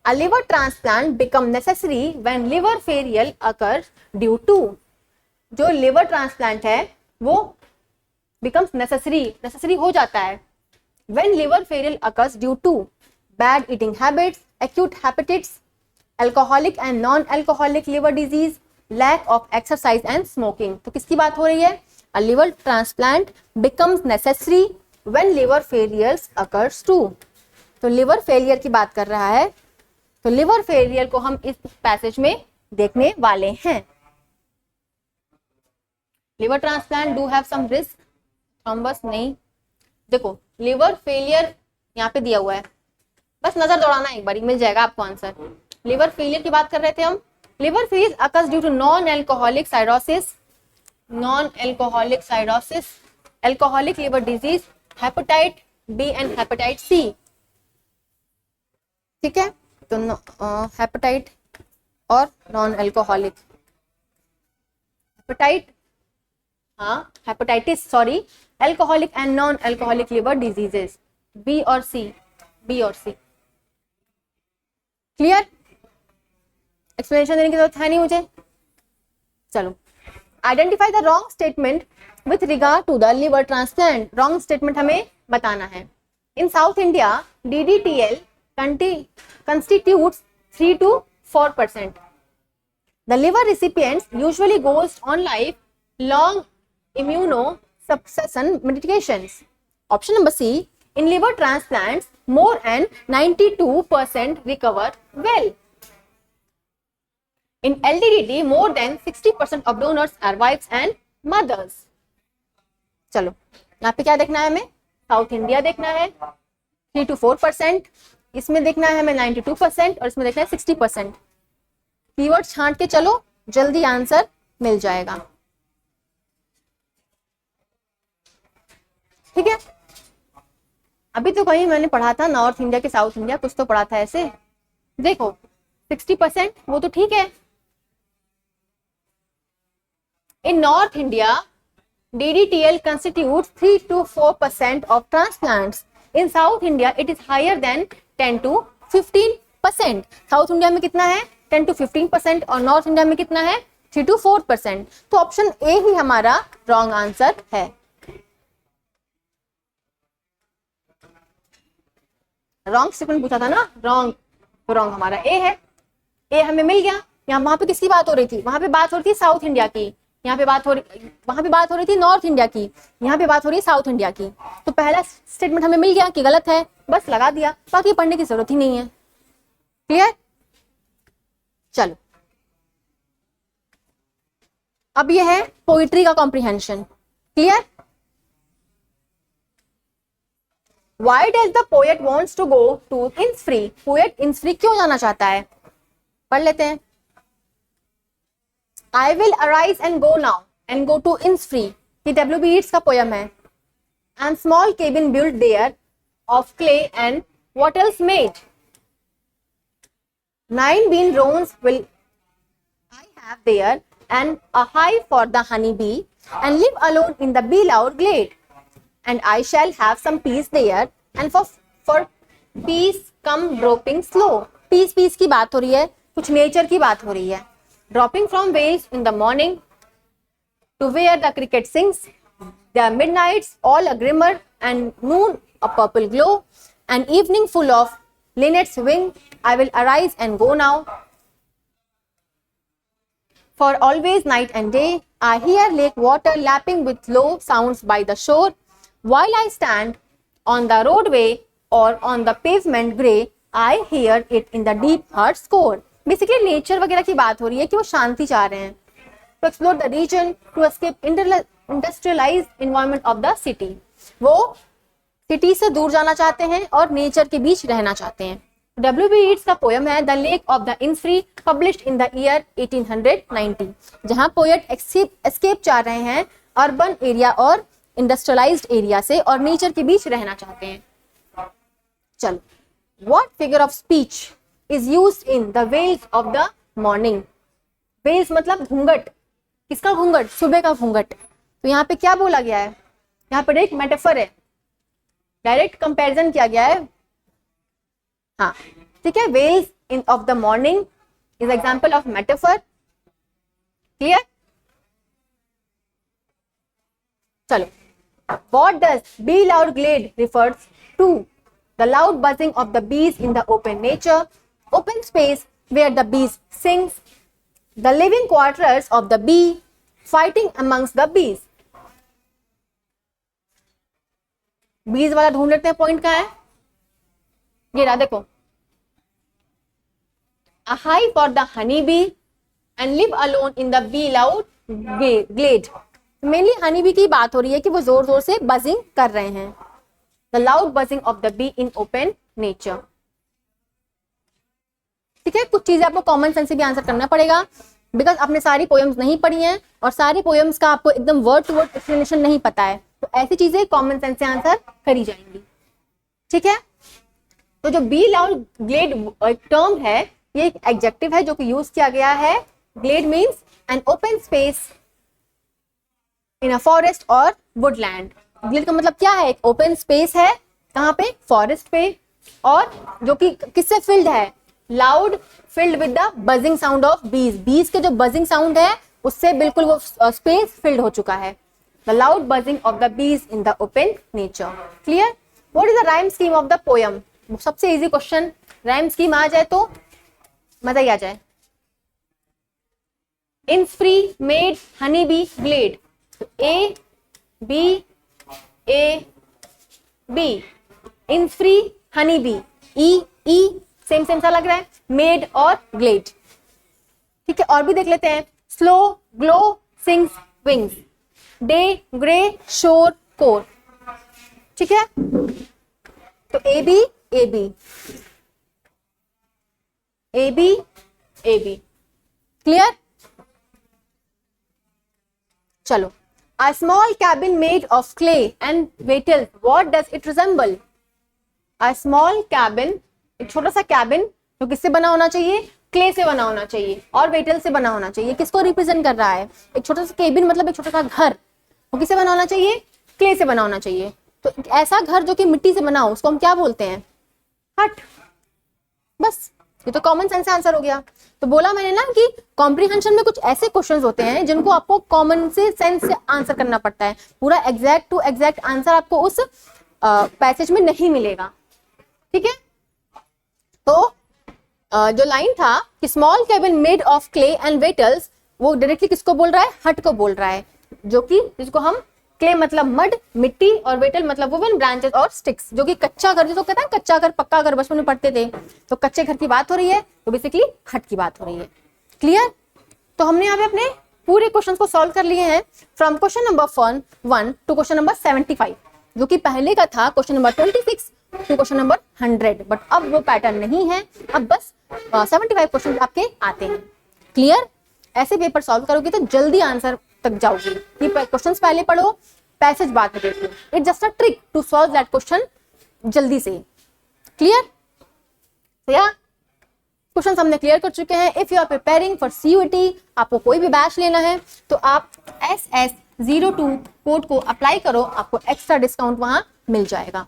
a liver transplant become necessary when liver failure occurs due to, जो लिवर ट्रांसप्लांट है वो becomes necessary हो जाता है when liver failure occurs due to bad eating habits, acute hepatitis, alcoholic and non-alcoholic liver disease, lack of exercise and smoking। तो किसकी बात हो रही है? A liver transplant becomes necessary when liver failure occurs too। तो liver failure की बात कर रहा है, तो लिवर फेलियर को हम इस पैसेज में देखने वाले हैं। Liver transplant do have some risk, thrombus नहीं। देखो, लिवर फेलियर यहाँ पे दिया हुआ है, बस नजर दौड़ाना एक बार, मिल जाएगा आपको आंसर। लिवर फेलियर की बात कर रहे थे हम। Liver failure occurs due to non alcoholic cirrhosis, alcoholic liver disease, hepatite B and hepatite C. ठीक है, तो हेपेटाइट और नॉन एल्कोहलिक, हेपेटाइट, हाँ hepatitis, sorry, alcoholic and non alcoholic liver diseases, B और सी। क्लियर? एक्सप्लेनेशन देने की जरूरत है नहीं मुझे। चलो, identify the wrong statement with regard to the liver transplant. Wrong statement हमें बताना है। In South India DDTL constitutes 3 to 4%. The liver recipients usually goes on lifelong immunosuppression medications. Option number C, in liver transplants, more than 92% recover well. In LDDT, more than 60% of donors are wives and mothers. चलो, यहाँ पे क्या देखना है हमें? South India देखना है 3 to 4%, इसमें देखना है हमें 92% और इसमें देखना है 60%। कीवर्ड छांट के चलो, जल्दी आंसर मिल जाएगा। ठीक है, अभी तो कहीं मैंने पढ़ा था नॉर्थ इंडिया के साउथ इंडिया, कुछ तो पढ़ा था ऐसे। देखो 60% वो तो ठीक है। इन north India DDTL constitutes 3 to 4% of transplants. In South India, it is higher than 10 to 15%. South India में कितना है? 10 to 15% और नॉर्थ इंडिया में कितना है? 3 to 4%। तो ऑप्शन ए ही हमारा रॉन्ग आंसर है। रॉन्ग स्टेटमेंट पूछा था ना, रॉन्ग, तो रॉन्ग हमारा ए है। ए हमें मिल गया। यहाँ वहां पे किसकी बात हो रही थी? वहां पे बात हो रही थी साउथ इंडिया की, यहाँ पे बात हो रही, वहां पे बात हो रही थी नॉर्थ इंडिया की, यहाँ पे बात हो रही है साउथ इंडिया की। तो पहला स्टेटमेंट हमें मिल गया कि गलत है, बस लगा दिया, बाकी पढ़ने की जरूरत ही नहीं है। क्लियर? चलो, अब ये है पोइट्री का comprehension. Clear? Why does the poet wants to go to Innisfree? Poet Innisfree क्यों जाना चाहता है? पढ़ लेते हैं। I will arise and go now and go to Innisfree, ये W.B. Yeats का पोयम है। And small cabin built there of clay and what else made? 9 bean rows will I have there and a hive for the honey bee and live alone in the bee-loud glade. And I shall have some peace there and for peace come dropping slow. Peace की बात हो रही है, कुछ nature की बात हो रही है। Dropping from waves in the morning to where the cricket sings, the midnights all a glimmer and noon a purple glow, and evening full of linnet's wing. I will arise and go now. For always night and day I hear lake water lapping with low sounds by the shore. While I stand on the roadway or on the pavement grey, I hear it in the deep heart score. Basically nature वगैरह की बात हो रही है कि वो शांति चाह रहे हैं। To explore the region, to escape industrialized environment of the city, वो सिटी से दूर जाना चाहते हैं और नेचर के बीच रहना चाहते हैं। W.B. Yeats का पोयम है the lake of the Innisfree, published in the year 1890, जहां पोएट एस्केप चाह रहे हैं अर्बन एरिया और इंडस्ट्रियलाइज्ड एरिया से और नेचर के बीच रहना चाहते हैं। चलो, what figure of speech is used in the veils of the morning? Veils मतलब घूंघट। किसका घूंघट? सुबह का घूंघट। तो यहाँ पे क्या बोला गया है? यहाँ पर एक मेटाफर है, डायरेक्ट कंपैरिजन किया गया है। हाँ ठीक है, wells in of the morning is example of metaphor. Clear? चलो, what does bee loud glade refers to? The loud buzzing of the bees in the open nature, open space where the bees sings, the living quarters of the bee, fighting amongst the bees. बीज वाला ढूंढ लेते हैं, point कहाँ है? ये रहा, देखो, a hive for the honey bee and live alone in the bee loud glade. Mainly honey bee की बात हो रही है कि वो जोर जोर से बजिंग कर रहे हैं। The loud buzzing of the be in open nature. ठीक है, कुछ चीजें आपको कॉमन सेंस से भी आंसर करना पड़ेगा, बिकॉज आपने सारी पोएम्स नहीं पढ़ी हैं और सारी पोएम्स का आपको एकदम वर्ड टू वर्ड एक्सप्लेनेशन नहीं पता है, तो ऐसी चीजें कॉमन सेंस से आंसर करी जाएंगी। ठीक है, तो जो बी लाउड ग्लेड एक टर्म है, ये एक एडजेक्टिव है जो कि यूज किया गया है। Glade means an open space in a forest और वुडलैंड। ग्लेड का मतलब क्या है? एक ओपन स्पेस है, कहाँ पे? फॉरेस्ट पे, और जो कि किससे फिल्ड है? Loud, filled with the buzzing sound of बीज। बीज के जो बजिंग साउंड है उससे बिल्कुल वो स्पेस फिल्ड हो चुका है। The loud buzzing of the bees in the open nature. Clear? What is the rhyme scheme of the poem? सबसे इजी क्वेश्चन, राइम स्कीम आ जाए तो मजा ही आ जाए। Innisfree, made, honey bee, glade. A B, A B, Innisfree, honey bee, E E same same सा लग रहा है, मेड और ग्लेड। ठीक है, और भी देख लेते हैं। Slow, glow, sings, wings, day, grey, shore, core. ठीक है, तो A B, A B, A B, A B. Clear? चलो, a small cabin made of clay and wattles, what does it resemble? A small cabin, एक छोटा सा cabin जो किससे बना होना चाहिए? क्ले से बना होना चाहिए और वेटल से बना होना चाहिए। किसको रिप्रेजेंट कर रहा है? एक छोटा सा केबिन मतलब एक छोटा सा घर, वो किससे बना होना चाहिए? क्ले से बना होना चाहिए। तो ऐसा घर जो कि मिट्टी से बना हो उसको हम क्या बोलते हैं? हट। बस, ये तो कॉमन सेंस आंसर हो गया। तो बोला मैंने ना कि कॉम्प्रिहेंशन में कुछ ऐसे क्वेश्चंस होते हैं जिनको आपको कॉमन से सेंस से आंसर करना पड़ता है। पूरा एग्जैक्ट टू एग्जैक्ट आंसर आपको उस पैसेज में नहीं मिलेगा। ठीक है, तो जो लाइन था कि small cabin made of clay and wattles, वो डायरेक्टली किसको बोल रहा है? हट को बोल रहा है, जो कि जिसको हम क्ले मतलब मड, मिट्टी, और वेटल मतलब वुवन, ब्रांचेस और स्टिक्स, जो कि कच्चा घर, जिसको कहते हैं कच्चा घर, पक्का घर, बचपन में पढ़ते थे। तो कच्चे घर की बात हो रही है, तो बेसिकली हट की बात हो रही है। क्लियर? तो हमने यहाँ पे अपने पूरे क्वेश्चन को सॉल्व कर लिए हैं from question number 1 to question number 75, जो कि पहले का था question number 26 to question number 100, but अब वो पैटर्न नहीं है, अब बस 75 क्वेश्चन आपके आते हैं। क्लियर? ऐसे पेपर सॉल्व करोगे तो जल्दी आंसर तक जाओगे। ये क्वेश्चंस पहले पढ़ो, पैसेज बाद में देखो। It's just a trick to solve that question जल्दी से। क्लियर? तो या क्वेश्चंस हमने क्लियर कर चुके हैं। If you are preparing for CUET, आपको कोई भी बैच लेना है तो आप SS02 कोड को अप्लाई करो, आपको एक्स्ट्रा डिस्काउंट वहां मिल जाएगा।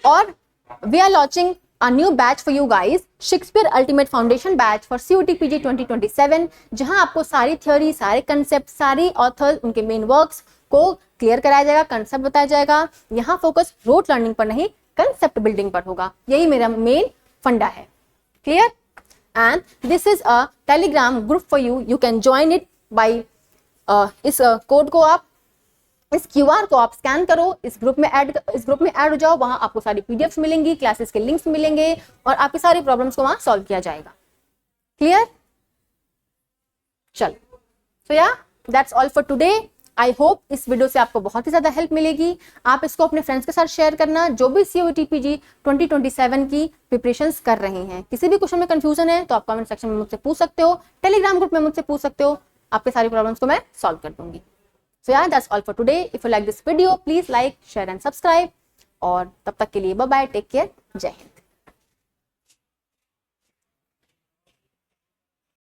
और we are launching a new batch for you guys, Shakespeare ultimate foundation batch for CUET PG 2027, जहां आपको सारी थ्योरी, सारे कंसेप्ट, सारी ऑथर, उनके मेन वर्क्स को क्लियर कराया जाएगा, कंसेप्ट बताया जाएगा। यहाँ फोकस रोट लर्निंग पर नहीं, कंसेप्ट बिल्डिंग पर होगा। यही मेरा मेन फंडा है। Clear? And this is a Telegram group for you, you can join it by इस कोड को आप इस QR को आप स्कैन करो, इस ग्रुप में ऐड हो जाओ, वहां आपको सारी PDFs मिलेंगी, क्लासेस के लिंक्स मिलेंगे और आपकी सारी प्रॉब्लम्स को वहां सॉल्व किया जाएगा। क्लियर? चलो, सो या that's all for today. I hope इस वीडियो से आपको बहुत ही ज्यादा हेल्प मिलेगी। आप इसको अपने फ्रेंड्स के साथ शेयर करना जो भी CUET PG 2027 की प्रिपरेशंस कर रहे हैं। किसी भी क्वेश्चन में कंफ्यूजन है तो आप कमेंट सेक्शन में मुझसे पूछ सकते हो, टेलीग्राम ग्रुप में मुझसे पूछ सकते हो, आपके सारी प्रॉब्लम्स को मैं सॉल्व कर दूंगी। सो या that's all for today. If you like this video please like, share and subscribe. और तब तक के लिए बाय बाय, टेक केयर, जय हिंद।